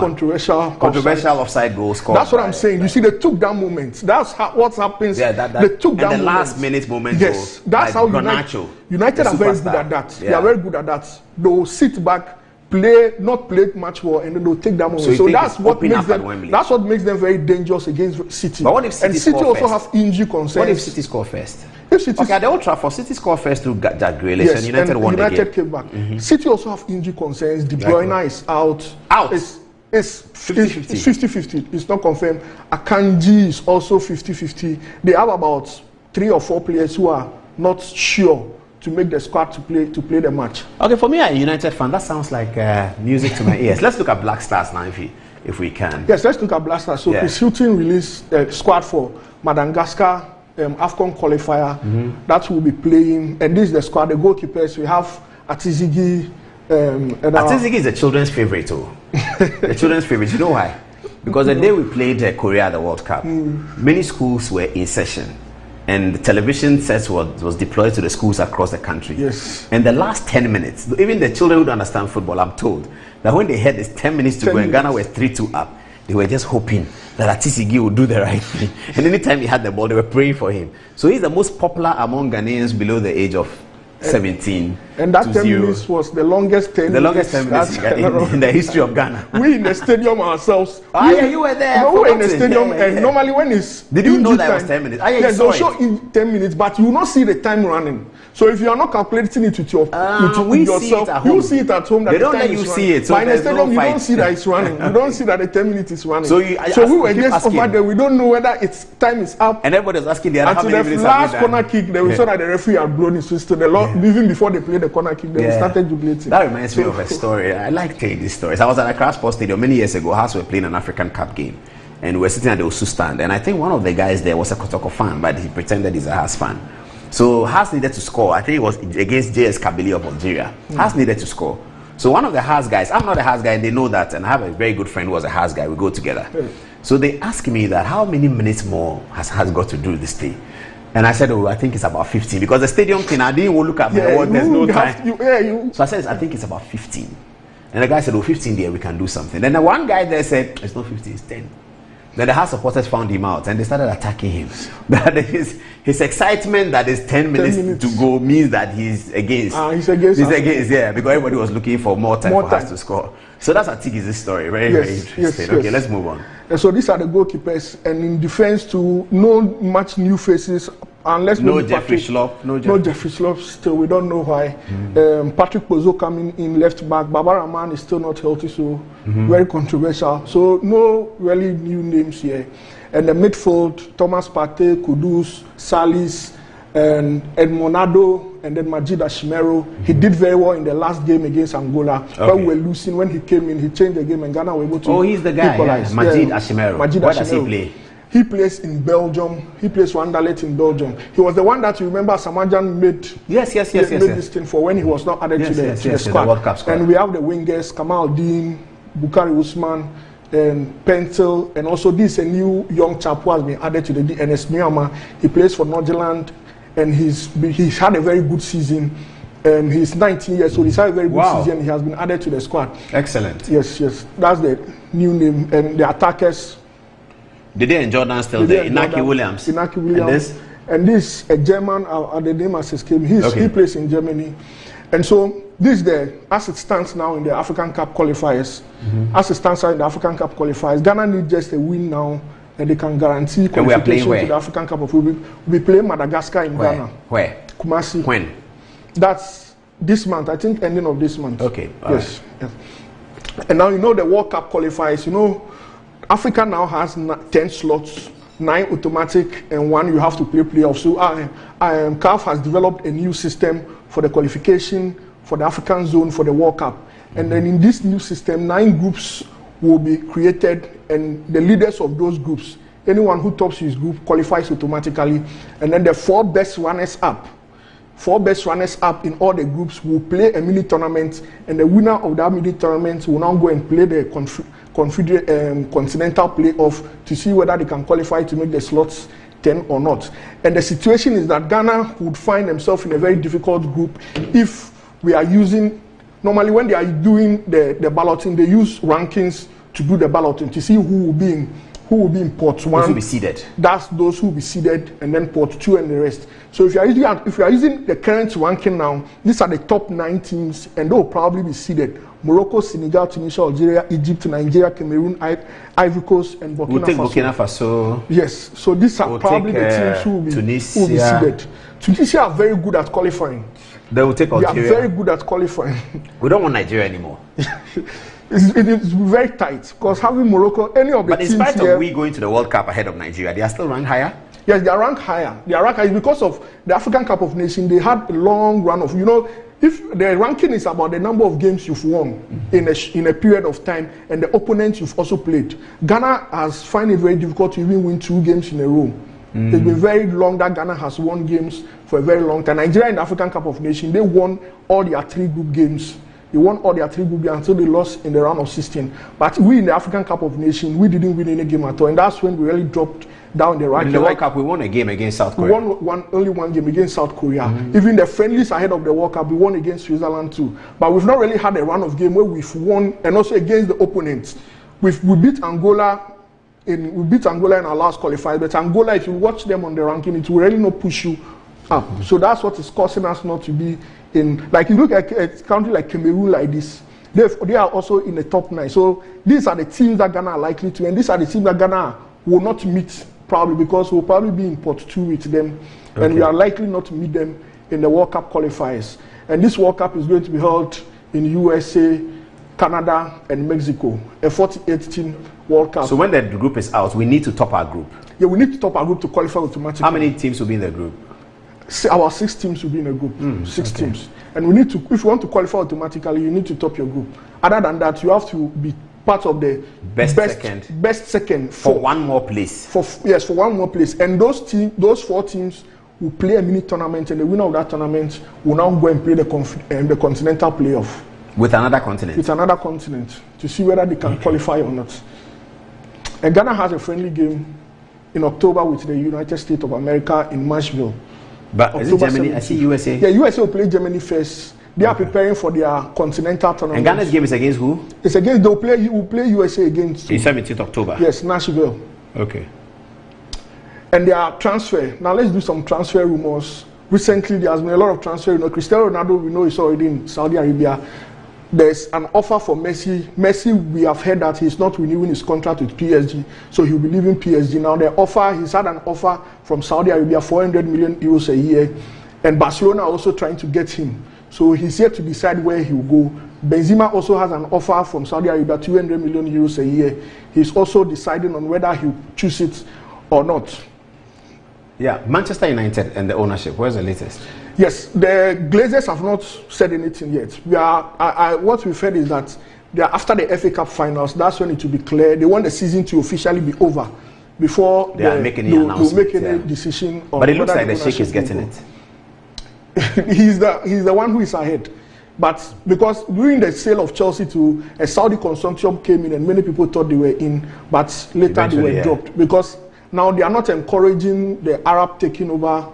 [SPEAKER 15] controversial
[SPEAKER 1] offside goal scored.
[SPEAKER 15] That's what I'm saying. You see, they took that moment. That's what happens. Yeah, they took that moment.
[SPEAKER 1] The last minute moment.
[SPEAKER 15] Yes, that's how United are very good at that. Yeah. They are very good at that. They'll sit back, not play much well, and then they'll take that moment. So that's what makes them. That's what makes them very dangerous against City.
[SPEAKER 1] But what if City
[SPEAKER 15] City also have injury concerns?
[SPEAKER 1] What if City score first? Okay, at the Old Trafford, City scored first through Jack Grealish,
[SPEAKER 15] yes,
[SPEAKER 1] and United won the game.
[SPEAKER 15] United came back. City also have injury concerns. De Bruyne is out. It's 50-50. It's not confirmed. Akanji is also 50-50. They have about 3 or 4 players who are not sure to make the squad to play the match.
[SPEAKER 1] Okay, for me, a United fan, that sounds like music to my ears. Let's look at Black Stars now, if we can.
[SPEAKER 15] Yes, let's look at Black Stars. So Chris Hilton released a squad for Madagascar AFCON qualifier that will be playing, and this is the squad. The goalkeepers, we have Atizigi.
[SPEAKER 1] Atizigi is the children's favorite, too. The children's favorite. You know why? Because the day we played Korea at the World Cup, many schools were in session, and the television sets was deployed to the schools across the country.
[SPEAKER 15] Yes.
[SPEAKER 1] And the last 10 minutes, even the children who don't understand football, I'm told that when they had this 10 minutes to go and Ghana were 3-2 up, they were just hoping that Atisigi would do the right thing. And anytime he had the ball, they were praying for him. So he's the most popular among Ghanaians below the age of 17.
[SPEAKER 15] And that 10 minutes was the longest 10 minutes.
[SPEAKER 1] The longest 10 minutes in the history of Ghana.
[SPEAKER 15] We in the stadium ourselves.
[SPEAKER 1] You were there.
[SPEAKER 15] We were in the stadium, and normally when it's...
[SPEAKER 1] Did you know that was 10 minutes?
[SPEAKER 15] Yes, they'll show in 10 minutes, but you will not see the time running. So if you are not calculating it with yourself, you see it at home. That
[SPEAKER 1] they don't let you see it.
[SPEAKER 15] So but in the stadium, you don't see that it's running. You don't see that the 10 minutes is running. So we were just over there. We don't know whether time is up.
[SPEAKER 1] And everybody was asking the other how many minutes.
[SPEAKER 15] Until the last corner kick, then we saw that the referee had blown his whistle. Even before they played the corner kick, they started jubilating.
[SPEAKER 1] That reminds me of a story. I like telling these stories. I was at Accra Sports Stadium many years ago. Hearts were playing an African Cup game, and we were sitting at the Osu stand. And I think one of the guys there was a Kotoko fan, but he pretended he's a Hearts fan. So Hearts needed to score. I think it was against JS Kabylie of Algeria. Hearts needed to score. So one of the Hearts guys, I'm not a Hearts guy, they know that, and I have a very good friend who was a Hearts guy. We go together. So they asked me that how many minutes more has Hearts got to do this thing? And I said, I think it's about 15. Because the stadium thing, I didn't look at my watch, there's no time. So I said, I think it's about 15. And the guy said, 15 there, we can do something. Then the one guy there said, it's not 15, it's 10. Then the Hearts supporters found him out and they started attacking him. That his excitement that is 10 minutes to go means that he's against.
[SPEAKER 15] He's against,
[SPEAKER 1] yeah, because everybody was looking for more time for Hearts to score. So that's Atigi's story. Very interesting.
[SPEAKER 15] Yes.
[SPEAKER 1] Okay, let's move on.
[SPEAKER 15] And so these are the goalkeepers, and in defense, to no much new faces unless
[SPEAKER 1] no Jeffrey Schlupp,
[SPEAKER 15] no Jeffrey Schlupp. Still, we don't know why. Patrick Pozo coming in left back. Barbara Man is still not healthy, so very controversial. So no really new names here. And the midfield: Thomas Partey, Kudus, Salis, and Edmonado, and then Majid Ashimero. He did very well in the last game against Angola. When we were losing, when he came in, he changed the game, and Ghana were able to.
[SPEAKER 1] Oh, he's the guy.
[SPEAKER 15] equalize.
[SPEAKER 1] Majid Ashimero. Where does he play?
[SPEAKER 15] He plays in Belgium. He plays for Anderlecht in Belgium. He was the one that you remember Samajan made.
[SPEAKER 1] Yes.
[SPEAKER 15] This thing for when he was not added to the squad.
[SPEAKER 1] The World Cup squad.
[SPEAKER 15] And we have the wingers: Kamal Dean, Bukari Usman, and Pentel, and also this a new young chap who has been added to the DNS Myanmar. He plays for Northern, and he's had a very good season. He's 19 years old. He's had a very good season. He has been added to the squad.
[SPEAKER 1] Excellent.
[SPEAKER 15] Yes. That's the new name. And the attackers.
[SPEAKER 1] Did they in Jordan still there? Inaki Williams.
[SPEAKER 15] And this a German. The name has escaped. He plays in Germany. And so this as it stands now in the African Cup qualifiers. As it stands now in the African Cup qualifiers, Ghana need just a win now, and they can guarantee qualification to the African Cup. We'll be playing Madagascar in Ghana.
[SPEAKER 1] Where?
[SPEAKER 15] Kumasi.
[SPEAKER 1] When?
[SPEAKER 15] That's this month. I think ending of this month.
[SPEAKER 1] Okay.
[SPEAKER 15] Yes. And now the World Cup qualifiers. Africa now has 10 slots, 9 automatic, and 1 you have to play playoffs. So CAF has developed a new system for the qualification for the African zone for the World Cup. And then in this new system, 9 groups will be created, and the leaders of those groups, anyone who tops his group qualifies automatically. And then the 4 best runners up in all the groups will play a mini tournament, and the winner of that mini tournament will now go and play the continental playoff to see whether they can qualify to make the slots 10 or not. And the situation is that Ghana would find themselves in a very difficult group if we are using, normally when they are doing the balloting, they use rankings to do the balloting to see who will be in pot 1.
[SPEAKER 1] Those will be seeded.
[SPEAKER 15] That's those who will be seeded, and then pot 2 and the rest. So if you are using the current ranking now, these are the top 9 teams, and they will probably be seeded. Morocco, Senegal, Tunisia, Algeria, Egypt, Nigeria, Cameroon, Ivory Coast, and Burkina Faso.
[SPEAKER 1] We'll take Burkina Faso.
[SPEAKER 15] Yes. So these are probably the teams who will be seeded. Tunisia are very good at qualifying.
[SPEAKER 1] They will take Algeria.
[SPEAKER 15] They are very good at qualifying.
[SPEAKER 1] We don't want Nigeria anymore.
[SPEAKER 15] It is very tight because having Morocco, any of the teams here.
[SPEAKER 1] But in spite of we going to the World Cup ahead of Nigeria, they are still ranked higher?
[SPEAKER 15] Yes, they are ranked higher. They are ranked higher because of the African Cup of Nations. They had a long run of, if the ranking is about the number of games you've won in a period of time and the opponents you've also played. Ghana has found it very difficult to even win 2 games in a row. It's been very long that Ghana has won games for a very long time. Nigeria in the African Cup of Nations, they won all their 3 group games. They won all their 3 group games until they lost in the round of 16. But we in the African Cup of Nations, we didn't win any game at all. And that's when we really dropped down the ranking.
[SPEAKER 1] In the World Cup, we won a game against South Korea.
[SPEAKER 15] We won only 1 game against South Korea. Even the friendlies ahead of the World Cup, we won against Switzerland too. But we've not really had a run of game where we've won, and also against the opponents. We beat Angola. We beat Angola in our last qualifier. But Angola, if you watch them on the ranking, it will really not push you up. So that's what is causing us not to be in. Like you look at a country like Cameroon like this. They are also in the top 9. So these are the teams that Ghana are likely to, and these are the teams that Ghana will not meet probably because we'll probably be in pot 2 with them, and we are likely not to meet them in the World Cup qualifiers. And this World Cup is going to be held in USA, Canada, and Mexico, a 48-team World Cup.
[SPEAKER 1] So when the group is out, we need to top our group.
[SPEAKER 15] Yeah, we need to top our group to qualify automatically.
[SPEAKER 1] How many teams will be in the group?
[SPEAKER 15] Our 6 teams will be in a group. 6 teams. And we need to, if you want to qualify automatically, you need to top your group. Other than that, you have to be part of the best second
[SPEAKER 1] for 1 more place.
[SPEAKER 15] For 1 more place. And those 4 teams will play a mini tournament, and the winner of that tournament will now go and play the continental playoff.
[SPEAKER 1] With another continent?
[SPEAKER 15] With another continent, to see whether they can qualify or not. And Ghana has a friendly game in October with the United States of America in Nashville.
[SPEAKER 1] But is it Germany? 17th. I see USA.
[SPEAKER 15] Yeah, USA will play Germany first. They are preparing for their continental tournament.
[SPEAKER 1] And Ghana's game is against who?
[SPEAKER 15] It's against, will play USA against.
[SPEAKER 1] In 17th October?
[SPEAKER 15] Yes, Nashville.
[SPEAKER 1] Okay.
[SPEAKER 15] And their transfer. Now let's do some transfer rumors. Recently, there has been a lot of transfer. Cristiano Ronaldo, we know, is already in Saudi Arabia. there's an offer for Messi. Messi, we have heard that he's not renewing his contract with PSG, so he'll be leaving PSG. Now the offer, he's had an offer from Saudi Arabia, 400 million euros a year, and Barcelona are also trying to get him. So he's yet to decide where he'll go. Benzema also has an offer from Saudi Arabia, 200 million euros a year. He's also deciding on whether he'll choose it or not.
[SPEAKER 1] Yeah, Manchester United and the ownership, where's the latest?
[SPEAKER 15] Yes, the Glazers have not said anything yet. What we've heard is that after the FA Cup finals, that's when it will be clear. They want the season to officially be over before
[SPEAKER 1] they'll make any
[SPEAKER 15] decision.
[SPEAKER 1] But it looks like the Sheikh is getting it.
[SPEAKER 15] he's the one who is ahead. But because during the sale of Chelsea to a Saudi consortium came in and many people thought they were in, but later eventually, they were dropped because now they are not encouraging the Arab taking over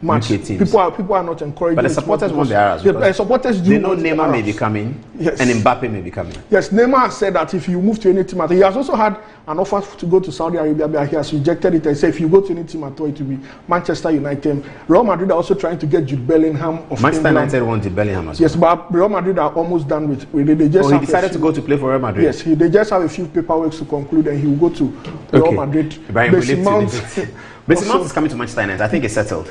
[SPEAKER 15] match. People are not encouraging.
[SPEAKER 1] But the supporters want the Arabs.
[SPEAKER 15] The supporters do.
[SPEAKER 1] They know Neymar may be coming, yes, and Mbappe may be coming.
[SPEAKER 15] Yes, Neymar has said that if you move to any team, he has also had an offer to go to Saudi Arabia, but he has rejected it and said if you go to any team at all, it will be Manchester United. Real Madrid are also trying to get Jude Bellingham of
[SPEAKER 1] Manchester
[SPEAKER 15] England.
[SPEAKER 1] United want Jude Bellingham as well.
[SPEAKER 15] Yes, but Real Madrid are almost done with it. They just
[SPEAKER 1] he decided to go to play for Real Madrid.
[SPEAKER 15] Yes, they just have a few paperwork to conclude, and he will go to Real Madrid.
[SPEAKER 1] Mason Mount is coming to Manchester United. I think it's settled.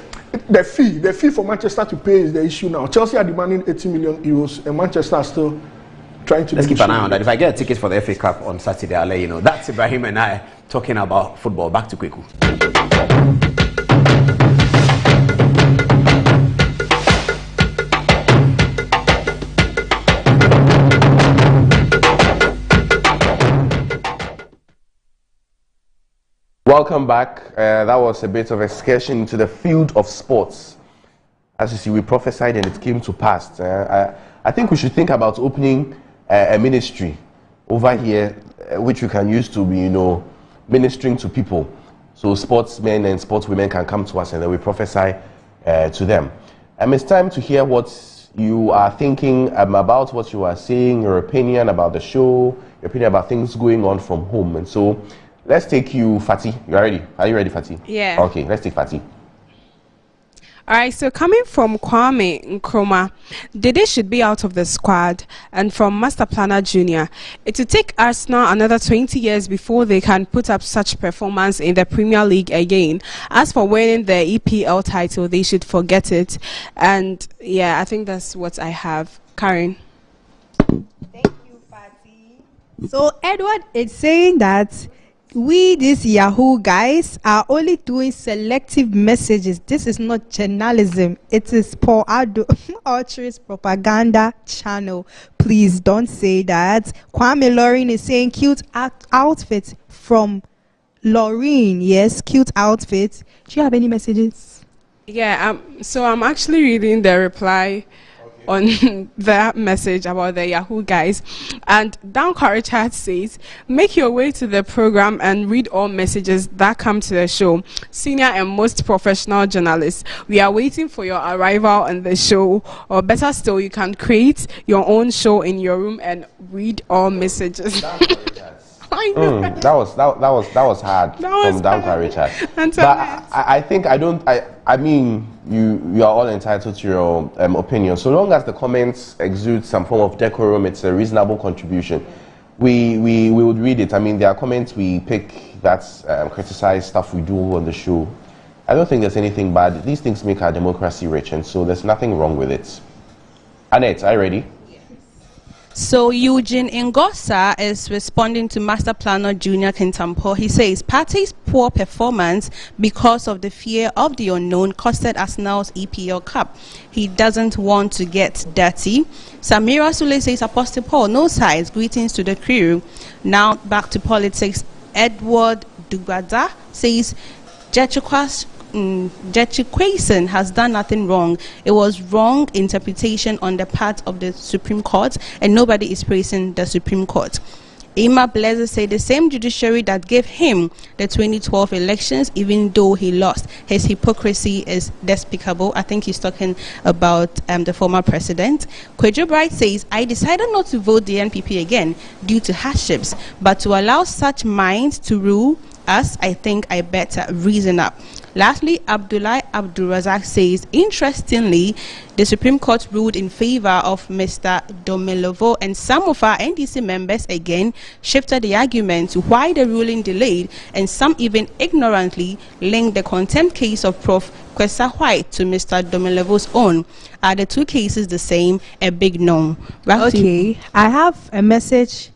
[SPEAKER 15] The fee for Manchester to pay is the issue now. Chelsea are demanding 80 million euros, and Manchester are still trying to.
[SPEAKER 1] Let's keep an eye on that. If I get a ticket for the FA Cup on Saturday, I'll let you know. That's Ibrahim and I talking about football. Back to Kweku.
[SPEAKER 4] Welcome back. That was a bit of excursion into the field of sports. As you see, we prophesied and it came to pass. I think we should think about opening a ministry over here, which we can use to be, ministering to people. So sportsmen and sportswomen can come to us and then we prophesy to them. It's time to hear what you are thinking about what you are saying, your opinion about the show, your opinion about things going on from home. And so let's take you, Fatih. You are ready? Are you ready, Fatih?
[SPEAKER 7] Yeah.
[SPEAKER 4] Okay, let's take Fatih.
[SPEAKER 7] All right, so coming from Kwame Nkrumah, Dede should be out of the squad. And from Master Planner Jr., it will take Arsenal another 20 years before they can put up such performance in the Premier League again. As for winning the EPL title, they should forget it. And yeah, I think that's what I have. Karen.
[SPEAKER 6] Thank you, Fatih. So Edward is saying that we, these Yahoo guys, are only doing selective messages. This is not journalism. It is Paul Archer's propaganda channel. Please don't say that. Kwame Lauren is saying cute outfit from Lauren. Yes, cute outfit. Do you have any messages?
[SPEAKER 7] Yeah, so I'm actually reading the reply on that message about the Yahoo guys. And Down Richard says, make your way to the program and read all messages that come to the show. Senior and most professional journalists, we are waiting for your arrival on the show. Or better still, you can create your own show in your room and read all messages. I know.
[SPEAKER 4] That was hard from Down Richard. But I mean, you are all entitled to your opinion. So long as the comments exude some form of decorum, it's a reasonable contribution. We would read it. I mean, there are comments we pick that criticize stuff we do on the show. I don't think there's anything bad. These things make our democracy rich, and so there's nothing wrong with it. Annette, are you ready?
[SPEAKER 5] So Eugene Ngosa is responding to Master Planner Junior Kintampo. He says Partey's poor performance because of the fear of the unknown costed Arsenal's EPL Cup. He doesn't want to get dirty. Samira Sule says Apostle Paul, no size, greetings to the crew. Now back to politics. Edward Dugada says Judiciary has done nothing wrong. It was wrong interpretation on the part of the Supreme Court, and nobody is praising the Supreme Court. Emma Blazer said the same judiciary that gave him the 2012 elections, even though he lost. His hypocrisy is despicable. I think he's talking about the former president. Kwejo Bright says, I decided not to vote the NPP again due to hardships, but to allow such minds to rule us, I think I better reason up. Lastly, Abdullah Abdulrazak says, interestingly, the Supreme Court ruled in favor of Mr. Domilovo, and some of our NDC members again shifted the argument to why the ruling delayed, and some even ignorantly linked the contempt case of Prof. Kwesa White to Mr. Domilovo's own. Are the two cases the same? A big no.
[SPEAKER 6] Okay, I have a message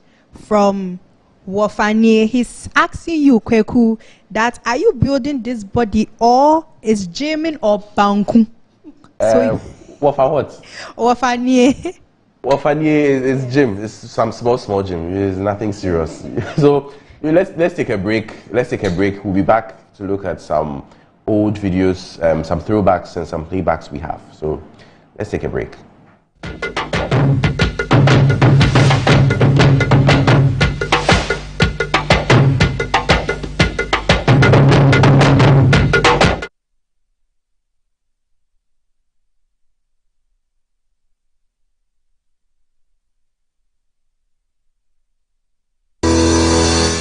[SPEAKER 6] from Wofanye. He's asking you, Kweku, that are you building this body or is gymming or banku?
[SPEAKER 4] Wofa what?
[SPEAKER 6] Wofanye.
[SPEAKER 4] Wofanye is gym. It's some small gym. It's nothing serious. So let's take a break. We'll be back to look at some old videos, some throwbacks and some playbacks we have. So let's take a break.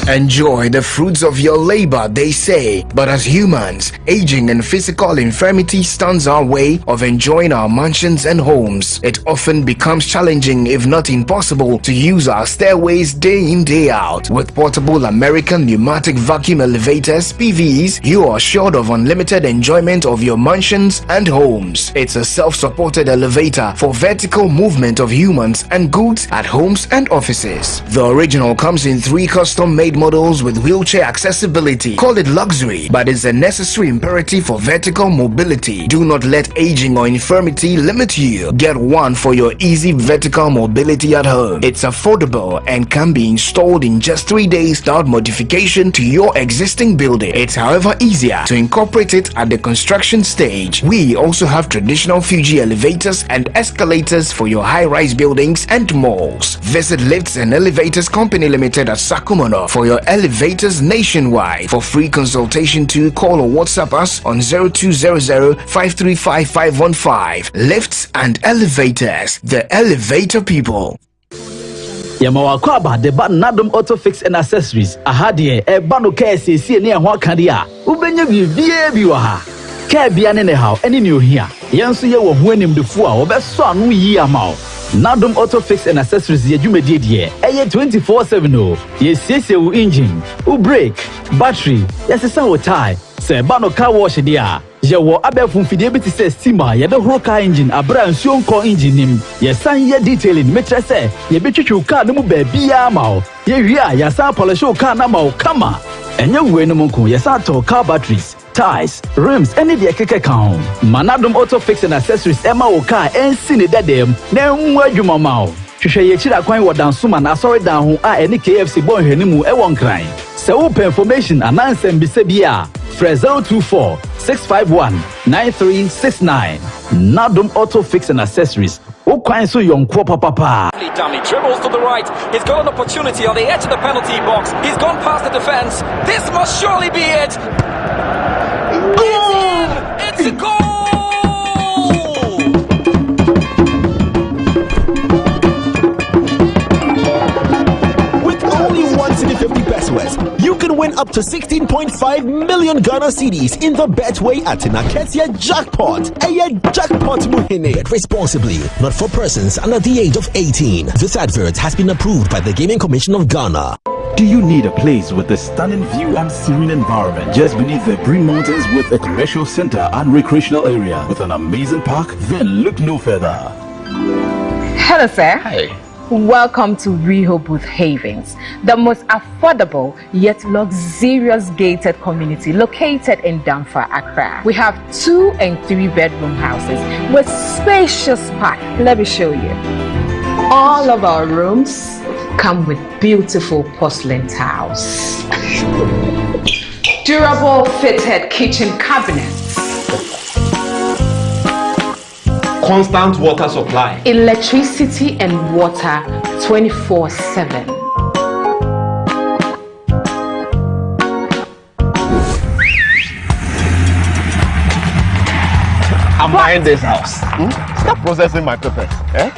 [SPEAKER 8] Enjoy the fruits of your labor, they say. But as humans, aging and physical infirmity stands our way of enjoying our mansions and homes. It often becomes challenging, if not impossible, to use our stairways day in, day out. With portable American pneumatic vacuum elevators, PVs, you are assured of unlimited enjoyment of your mansions and homes. It's a self-supported elevator for vertical movement of humans and goods at homes and offices. The original comes in 3 custom-made models with wheelchair accessibility. Call it luxury, but it's a necessary imperative for vertical mobility. Do not let aging or infirmity limit you. Get one for your easy vertical mobility at home. It's affordable and can be installed in just 3 days without modification to your existing building. It's however easier to incorporate it at the construction stage. We also have traditional Fuji elevators and escalators for your high-rise buildings and malls. Visit Lifts and Elevators Company Limited at Sakumono for your elevators nationwide. For free consultation, to call or WhatsApp us on 0200-535-515. Lifts and Elevators, the elevator people.
[SPEAKER 13] Yamawakwaba, the button Nadum Auto Fix and Accessories. Ahadie, a bando case, see near Wakadia. Ubenya Biwaha. Kabian anyhow, any new here. Yansu ye wo hwenim de fu a obeso anu yi amao. Nadum Auto Fix and Accessories ye dwumedie de. Eye 24/7 o. Ye siesie wo engine, wo brake, battery, yesesa wo tire. Se ba no car wash dia. Ye wo abefun fidie bi ti se steamer ye de horo car engine abra nsuo nko engine nim. Ye san ye detailing metre se ye betwetwe car no mu ba bia amao. Ye wi a ya san polish car na ma o kama. Enye we no monko ye san to car batteries, tires, rims, any de keke kan. Manadum Auto Fix and Accessories Emma wo car ensi ne dadem na nwu adwuma ma o. Hwehwe ye chira kwan wo dansoma na sorry dan ho a any KFC bon hwanimu e won kran. Se wo information anansem bise bia fresh 024-651-9369. Nadum Auto Fix and Accessories. O kwan so yonko papa.
[SPEAKER 9] Dummy dribbles to the right. He's got an opportunity on the edge of the penalty box. He's gone past the defense. This must surely be it. Goal! It's a goal!
[SPEAKER 11] With only 150 pesos, you can win up to 16.5 million Ghana cedis in the Betway Atina Ketia Jackpot. A jackpot muhine. Bet responsibly, not for persons under the age of 18. This advert has been approved by the Gaming Commission of Ghana.
[SPEAKER 16] Do you need a place with a stunning view and serene environment just beneath the Green Mountains with a commercial center and recreational area with an amazing park? Then look no further.
[SPEAKER 12] Hello, sir.
[SPEAKER 16] Hi.
[SPEAKER 12] Welcome to Rehoboth Havens, the most affordable yet luxurious gated community located in Damfa, Accra. We have 2 and 3 bedroom houses with spacious park. Let me show you. All of our rooms come with beautiful porcelain tiles, durable fitted kitchen cabinets,
[SPEAKER 17] constant water supply,
[SPEAKER 12] electricity and water 24/7.
[SPEAKER 10] I'm buying this house. Stop processing my papers. Eh?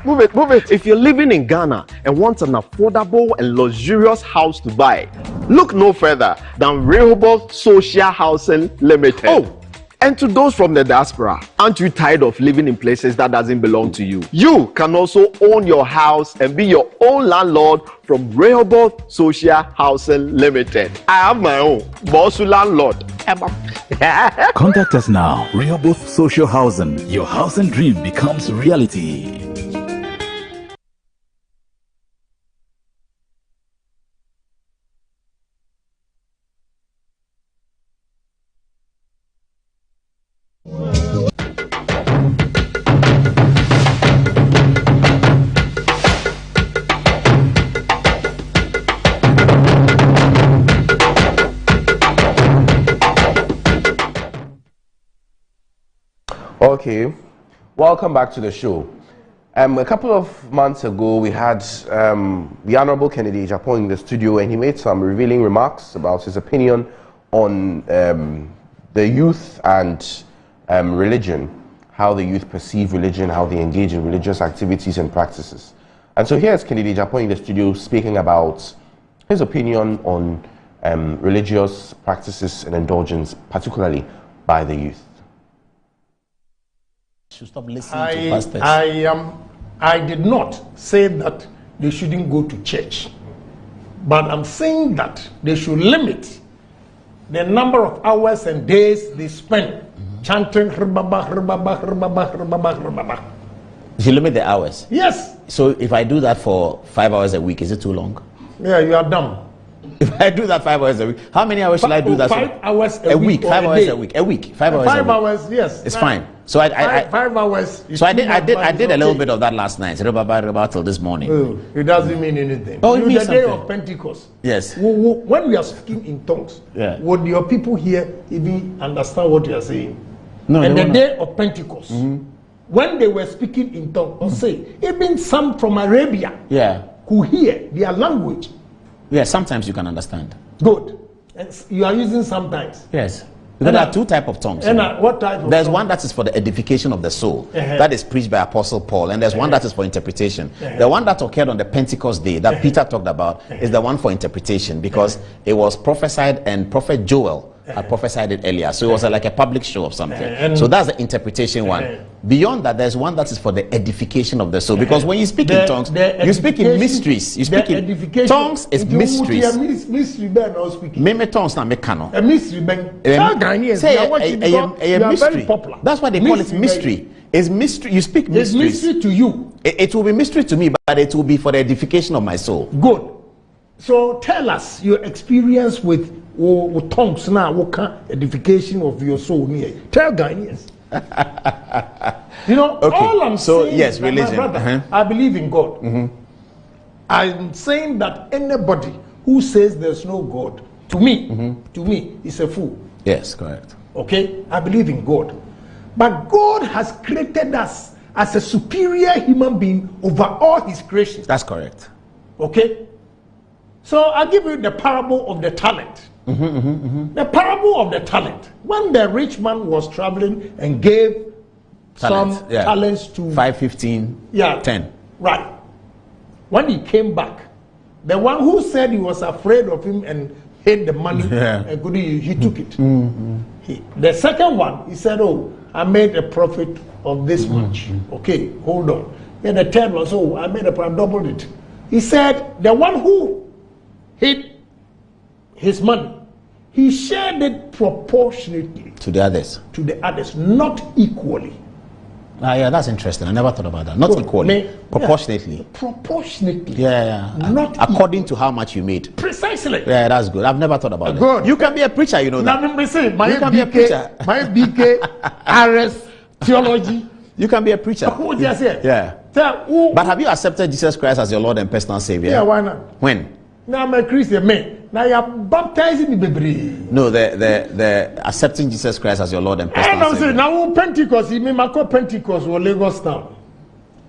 [SPEAKER 10] Move it. If you're living in Ghana and want an affordable and luxurious house to buy, look no further than Rehoboth Social Housing Limited. Oh, and to those from the diaspora, aren't you tired of living in places that doesn't belong to you? You can also own your house and be your own landlord from Rehoboth Social Housing Limited. I have my own Bosu landlord.
[SPEAKER 16] Contact us now. Rehoboth Social Housing. Your house and dream becomes reality.
[SPEAKER 4] Okay, welcome back to the show. A couple of months ago, we had the Honorable Kennedy Japon in the studio, and he made some revealing remarks about his opinion on the youth and religion, how the youth perceive religion, how they engage in religious activities and practices. And so here's Kennedy Japon in the studio speaking about his opinion on religious practices and indulgence, particularly by the youth.
[SPEAKER 18] Should stop listening to pastors. I did not say that they shouldn't go to church, but I'm saying that they should limit the number of hours and days they spend chanting. You
[SPEAKER 1] limit the hours?
[SPEAKER 18] Yes.
[SPEAKER 1] So if I do that for 5 hours a week, is it too long?
[SPEAKER 18] Yeah, you are dumb.
[SPEAKER 1] If I do that 5 hours a week, how many hours should I do that?
[SPEAKER 18] 5 hours
[SPEAKER 1] a week. 5 hours a week. 5 hours.
[SPEAKER 18] 5 hours. Yes.
[SPEAKER 1] It's fine. So I
[SPEAKER 18] 5 hours.
[SPEAKER 1] So I did a little bit of that last night. Till this morning.
[SPEAKER 18] Oh, it doesn't mean anything.
[SPEAKER 1] Oh, it means
[SPEAKER 18] the
[SPEAKER 1] something.
[SPEAKER 18] day of Pentecost.
[SPEAKER 1] Yes.
[SPEAKER 18] When we are speaking in tongues,
[SPEAKER 1] yeah,
[SPEAKER 18] would your people here even understand what you are saying?
[SPEAKER 1] No.
[SPEAKER 18] And the day of Pentecost, when they were speaking in tongues, or say even some from Arabia, who hear their language.
[SPEAKER 1] Yeah, sometimes you can understand.
[SPEAKER 18] Good. And you are using sometimes.
[SPEAKER 1] Yes. There are two types of tongues.
[SPEAKER 18] And what type of
[SPEAKER 1] There's
[SPEAKER 18] tongue?
[SPEAKER 1] one that is for the edification of the soul. That is preached by Apostle Paul. And there's one that is for interpretation. The one that occurred on the Pentecost day that Peter talked about is the one for interpretation, because it was prophesied, and Prophet Joel had prophesied it earlier. So it was like a public show of something. So that's the interpretation one. Beyond that, there's one that is for the edification of the soul. Because when you speak in tongues, you speak in mysteries. You speak in tongues is mysteries.
[SPEAKER 18] Mystery ben or speaking.
[SPEAKER 1] Meme tongues na mekano.
[SPEAKER 18] A mystery ben.
[SPEAKER 1] Say a mystery. That's why they call it mystery. It's mystery. You speak mysteries.
[SPEAKER 18] It's mystery to you.
[SPEAKER 1] It will be mystery to me, but it will be for the edification of my soul.
[SPEAKER 18] Good. So tell us your experience with tongues now. What kind of edification of your soul? Tell Ghanaians. You know, all I'm saying
[SPEAKER 1] yes,
[SPEAKER 18] is
[SPEAKER 1] religion.
[SPEAKER 18] My brother, I believe in God. I'm saying that anybody who says there's no God, to me, is a fool.
[SPEAKER 1] Yes, correct.
[SPEAKER 18] Okay, I believe in God, but God has created us as a superior human being over all His creations.
[SPEAKER 1] That's correct.
[SPEAKER 18] Okay, so I'll give you the parable of the talent. The parable of the talent. When the rich man was traveling and gave some talents to
[SPEAKER 1] 5, 15, 10.
[SPEAKER 18] Right. When he came back, the one who said he was afraid of him and hid the money, and he took it. The second one, he said, "Oh, I made a profit of this much." Okay, hold on. Then the third one, "So I made I doubled it." He said, the one who hid his money, he shared it proportionately
[SPEAKER 1] to the others.
[SPEAKER 18] Not equally.
[SPEAKER 1] Yeah, that's interesting. I never thought about that. Not equally, proportionately.
[SPEAKER 18] Proportionately.
[SPEAKER 1] Not according to how much you made.
[SPEAKER 18] Precisely.
[SPEAKER 1] Yeah, that's good. I've never thought about that. You can be a preacher, you know that.
[SPEAKER 18] You can be a preacher. My BK, RS, theology.
[SPEAKER 1] You can be a preacher.
[SPEAKER 18] What did I say?
[SPEAKER 1] Yeah. But have you accepted Jesus Christ as your Lord and personal Savior?
[SPEAKER 18] Yeah, why not?
[SPEAKER 1] When?
[SPEAKER 18] Now I'm a Christian man. Now you're baptizing me, baby.
[SPEAKER 1] No, the accepting Jesus Christ as your Lord and personal Savior.
[SPEAKER 18] Now Pentecost, you mean Pentecost or Lagos now.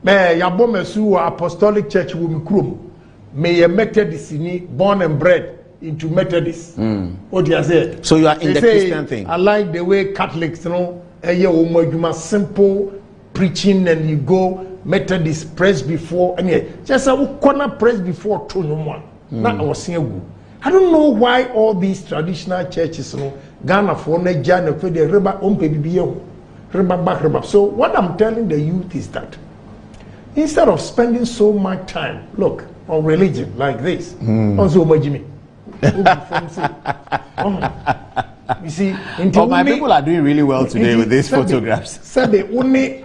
[SPEAKER 18] May you bomb apostolic church will be crum. May you Methodist born and bred into Methodist. What do you say?
[SPEAKER 1] So you are in the Christian thing.
[SPEAKER 18] I like the way Catholics, simple preaching, and you go Methodist press before, and yeah, just a corner press before Tunumwa. Not our single. I don't know why all these traditional churches, you know, Ghana for Nigeria, for the riba riba. So what I'm telling the youth is that instead of spending so much time, look, on religion like this, also Jimmy. You see,
[SPEAKER 1] my people are doing really well today with these photographs.
[SPEAKER 18] Sabe uni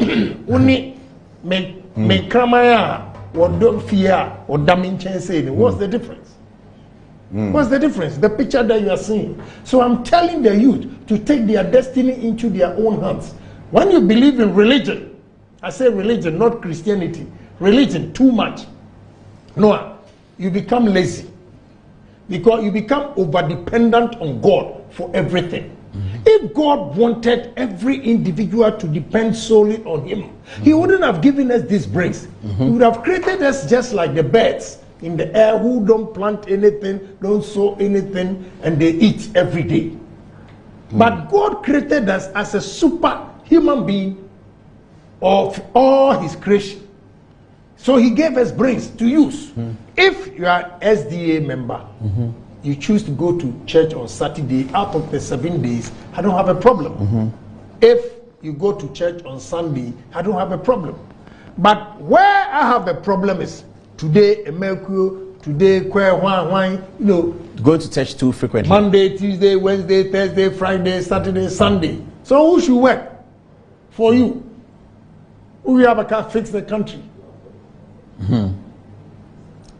[SPEAKER 18] me kramaya or don't fear or damning saying what's the difference? What's the difference? The picture that you are seeing. So I'm telling the youth to take their destiny into their own hands. When you believe in religion, I say religion, not Christianity. Religion too much. No, you become lazy. Because you become over-dependent on God for everything. If God wanted every individual to depend solely on him, he wouldn't have given us this brains. He would have created us just like the birds in the air who don't plant anything, don't sow anything, and they eat every day. But God created us as a super human being of all his creation. So he gave us brains to use. If you are SDA member, you choose to go to church on Saturday out of the 7 days, I don't have a problem. If you go to church on Sunday, I don't have a problem. But where I have a problem is today, Mercury, today, you know,
[SPEAKER 1] going to church too frequently.
[SPEAKER 18] Monday, Tuesday, Wednesday, Thursday, Friday, Saturday, Sunday. So who should work for you? Who you have to fix the country?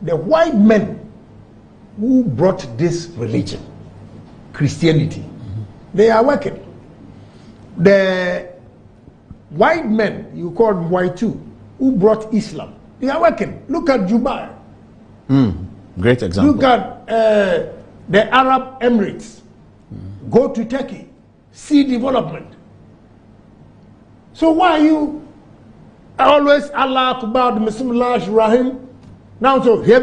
[SPEAKER 18] The white men who brought this religion, Christianity, they are working. The white men, you call them white too, who brought Islam, they are working. Look at Dubai.
[SPEAKER 1] Great example.
[SPEAKER 18] Look at the Arab Emirates. Go to Turkey, see development. So why are you always Allah Akbar, Bismillah Rahim? Now so
[SPEAKER 1] that's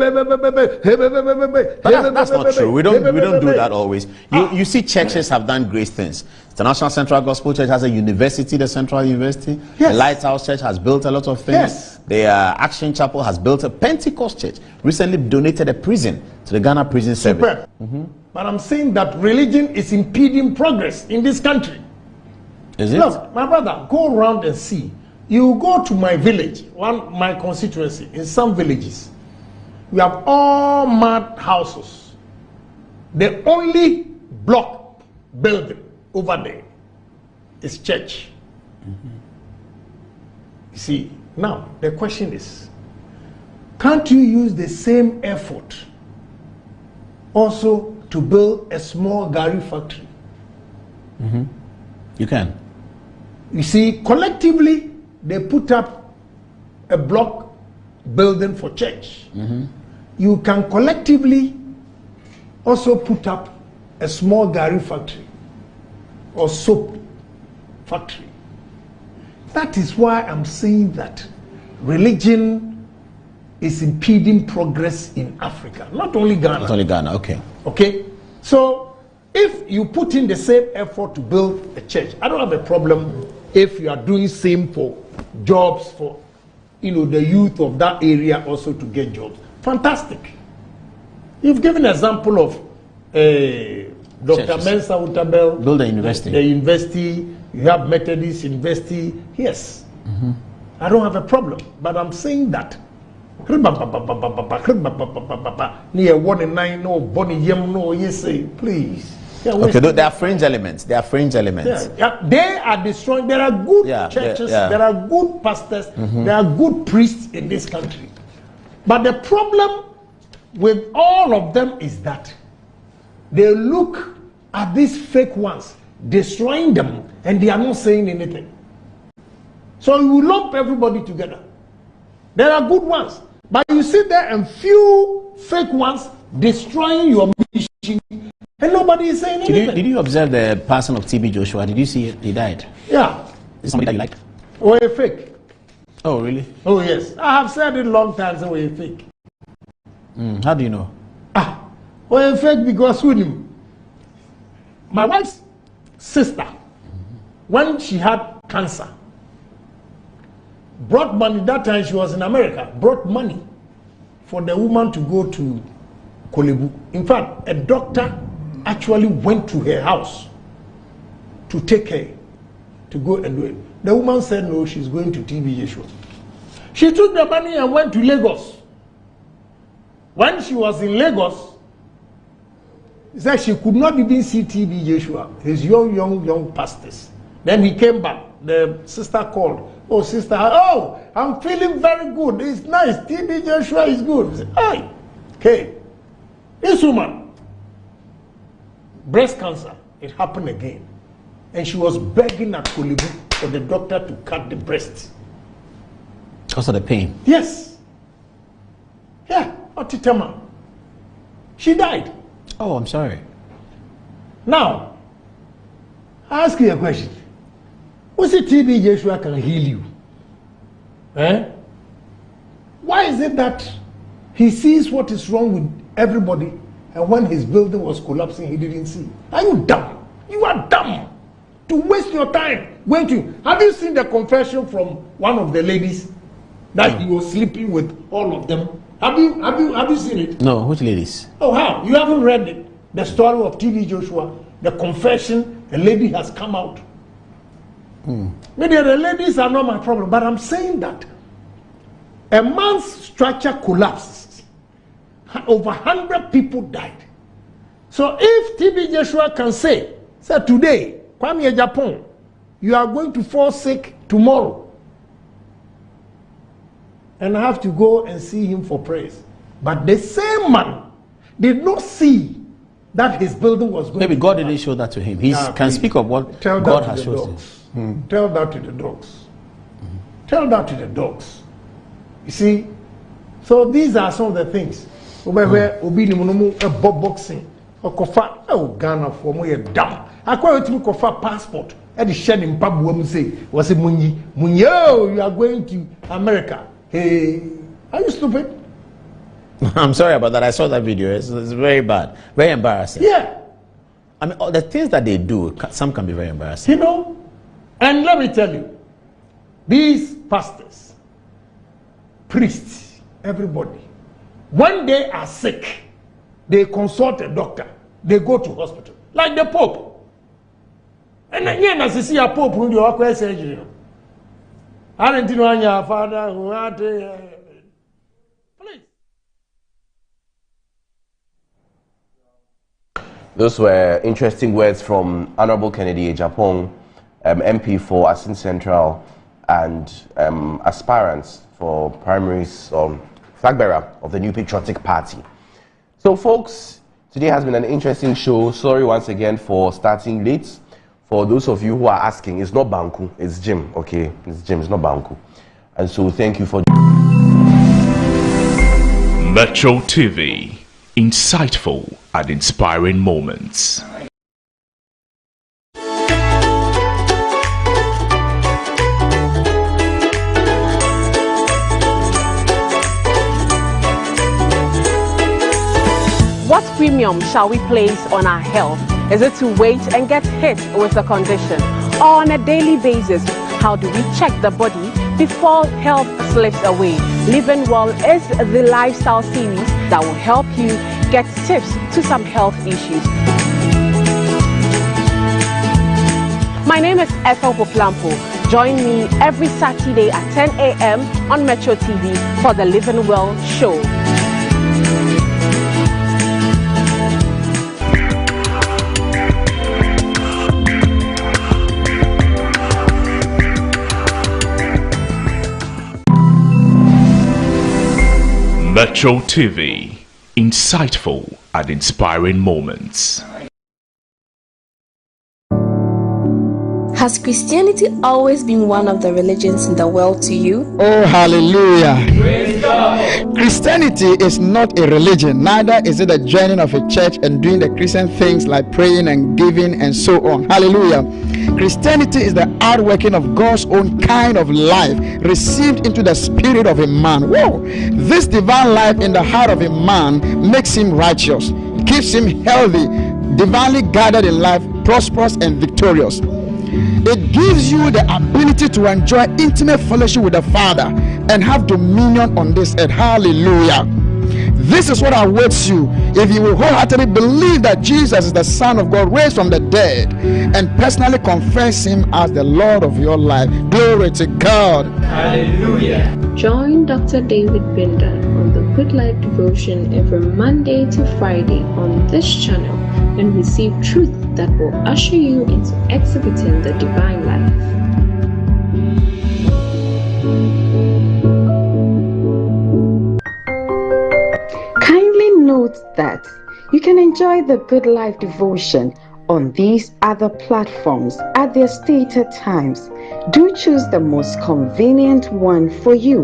[SPEAKER 1] not true. We don't do that always. You see churches have done great things. The National Central Gospel Church has a university, the Central University. Yes. The Lighthouse Church has built a lot of things. Yes. The Action Chapel has built a Pentecost church. Recently donated a prison to the Ghana Prison Service.
[SPEAKER 18] But I'm saying that religion is impeding progress in this country.
[SPEAKER 1] Is it?
[SPEAKER 18] Look, my brother, go around and see. You go to my village, my constituency, in some villages. We have all mud houses. The only block building over there is church. You see, now the question is, can't you use the same effort also to build a small Gary factory?
[SPEAKER 1] You can.
[SPEAKER 18] You see, collectively, they put up a block building for church. You can collectively also put up a small Gary factory or soap factory. That is why I'm saying that religion is impeding progress in Africa, not only Ghana.
[SPEAKER 1] Not only Ghana, okay.
[SPEAKER 18] Okay? So, if you put in the same effort to build a church, I don't have a problem if you are doing same for jobs for, you know, the youth of that area also to get jobs. Fantastic. You've given an example of Dr. Mensa Utabel.
[SPEAKER 1] Build a university.
[SPEAKER 18] The university. You have Methodist University. Yes. I don't have a problem. But I'm saying that near 1 in 9, no, Bonnie Yem, no, yes, please.
[SPEAKER 1] Okay, there are fringe elements. There are fringe elements.
[SPEAKER 18] They are destroying. There are good churches. There are good pastors. There are good priests in this country. But the problem with all of them is that they look at these fake ones, destroying them, and they are not saying anything. So you lump everybody together. There are good ones, but you sit there and few fake ones destroying your mission, and nobody is saying anything.
[SPEAKER 1] Did you observe the passing of TB Joshua? Did you see it? He died.
[SPEAKER 18] Yeah.
[SPEAKER 1] Is somebody that you like?
[SPEAKER 18] Or a fake.
[SPEAKER 1] Oh, really?
[SPEAKER 18] Oh, yes. I have said it long time, so we're fake.
[SPEAKER 1] How do you know?
[SPEAKER 18] We're fake because who knew? My wife's sister, when she had cancer, brought money. That time she was in America, brought money for the woman to go to Kolebu. In fact, a doctor actually went to her house to take her to go and do it. The woman said no, she's going to TB Judicial. She took the money and went to Lagos. When she was in Lagos, she said she could not even see TB Judicial, his young pastors. Then he came back. The sister called. Oh, sister, oh, I'm feeling very good. It's nice. TB Judicial is good. Said, hey, okay. This woman, breast cancer, it happened again. And she was begging at Kolebu for the doctor to cut the breast.
[SPEAKER 1] Because of the pain?
[SPEAKER 18] Yes. Yeah, Otitema. She died.
[SPEAKER 1] Oh, I'm sorry.
[SPEAKER 18] Now, I ask you a question. What's it TB Judicial can heal you? Eh? Why is it that he sees what is wrong with everybody, and when his building was collapsing, he didn't see? Are you dumb? You are dumb to waste your time going to. Have you seen the confession from one of the ladies that he was sleeping with all of them? Have you seen it?
[SPEAKER 1] No, which ladies?
[SPEAKER 18] Oh, how? You haven't read it? The story of TB Judicial, the confession, a lady has come out. Maybe the ladies are not my problem, but I'm saying that a man's structure collapsed. Over 100 people died. So if TB Judicial can say today, Kwame Japan, you are going to fall sick tomorrow, and I have to go and see him for praise. But the same man did not see that his building was going.
[SPEAKER 1] Maybe God didn't show that to him. He can speak of what God has shown him.
[SPEAKER 18] Tell that to the dogs. Tell that to the dogs. You see, so these are some of the things. Where Obi Nimunumu boxing or kofa Ghana for more dumb. I call it to kofa passport. And the shed in Pabu say was a Munyo, you are going to America. Hey, are you stupid?
[SPEAKER 1] I'm sorry about that. I saw that video. It's very bad, very embarrassing.
[SPEAKER 18] Yeah.
[SPEAKER 1] I mean, the things that they do, some can be very embarrassing.
[SPEAKER 18] You know, and let me tell you, these pastors, priests, everybody, when they are sick, they consult a doctor. They go to hospital, like the Pope. And then you see a Pope who do a surgery. I don't know your father who had. Please.
[SPEAKER 4] Those were interesting words from Honorable Kennedy Japan, MP for Asin Central, and aspirants for primaries flag bearer of the New Patriotic Party. So, folks, today has been an interesting show. Sorry once again for starting late. For those of you who are asking, it's not Banku, it's Jim, okay? It's Jim, it's not Banku. And so, thank you for.
[SPEAKER 19] Metro TV, insightful and inspiring moments.
[SPEAKER 20] What premium shall we place on our health? Is it to wait and get hit with a condition? Or on a daily basis, how do we check the body before health slips away? Living Well is the lifestyle series that will help you get tips to some health issues. My name is Ethel Poplampo. Join me every Saturday at 10 a.m. on Metro TV for the Living Well show.
[SPEAKER 19] Metro TV, insightful and inspiring moments.
[SPEAKER 21] Has Christianity always been one of the religions in the world to you?
[SPEAKER 22] Oh, hallelujah. Praise God. Christianity is not a religion, neither is it a joining of a church and doing the Christian things like praying and giving and so on. Hallelujah. Christianity is the outworking of God's own kind of life received into the spirit of a man. Whoa! This divine life in the heart of a man makes him righteous, keeps him healthy, divinely guided in life, prosperous and victorious. It gives you the ability to enjoy intimate fellowship with the Father and have dominion on this earth. Hallelujah. This is what awaits you if you will wholeheartedly believe that Jesus is the Son of God raised from the dead and personally confess him as the Lord of your life. Glory to God.
[SPEAKER 2] Hallelujah. Join Dr. David Binder on the Good Life Devotion every Monday to Friday on this channel and receive truth that will usher you into exhibiting the divine life.
[SPEAKER 3] Kindly note that you can enjoy the Good Life Devotion on these other platforms at their stated times. Do choose the most convenient one for you.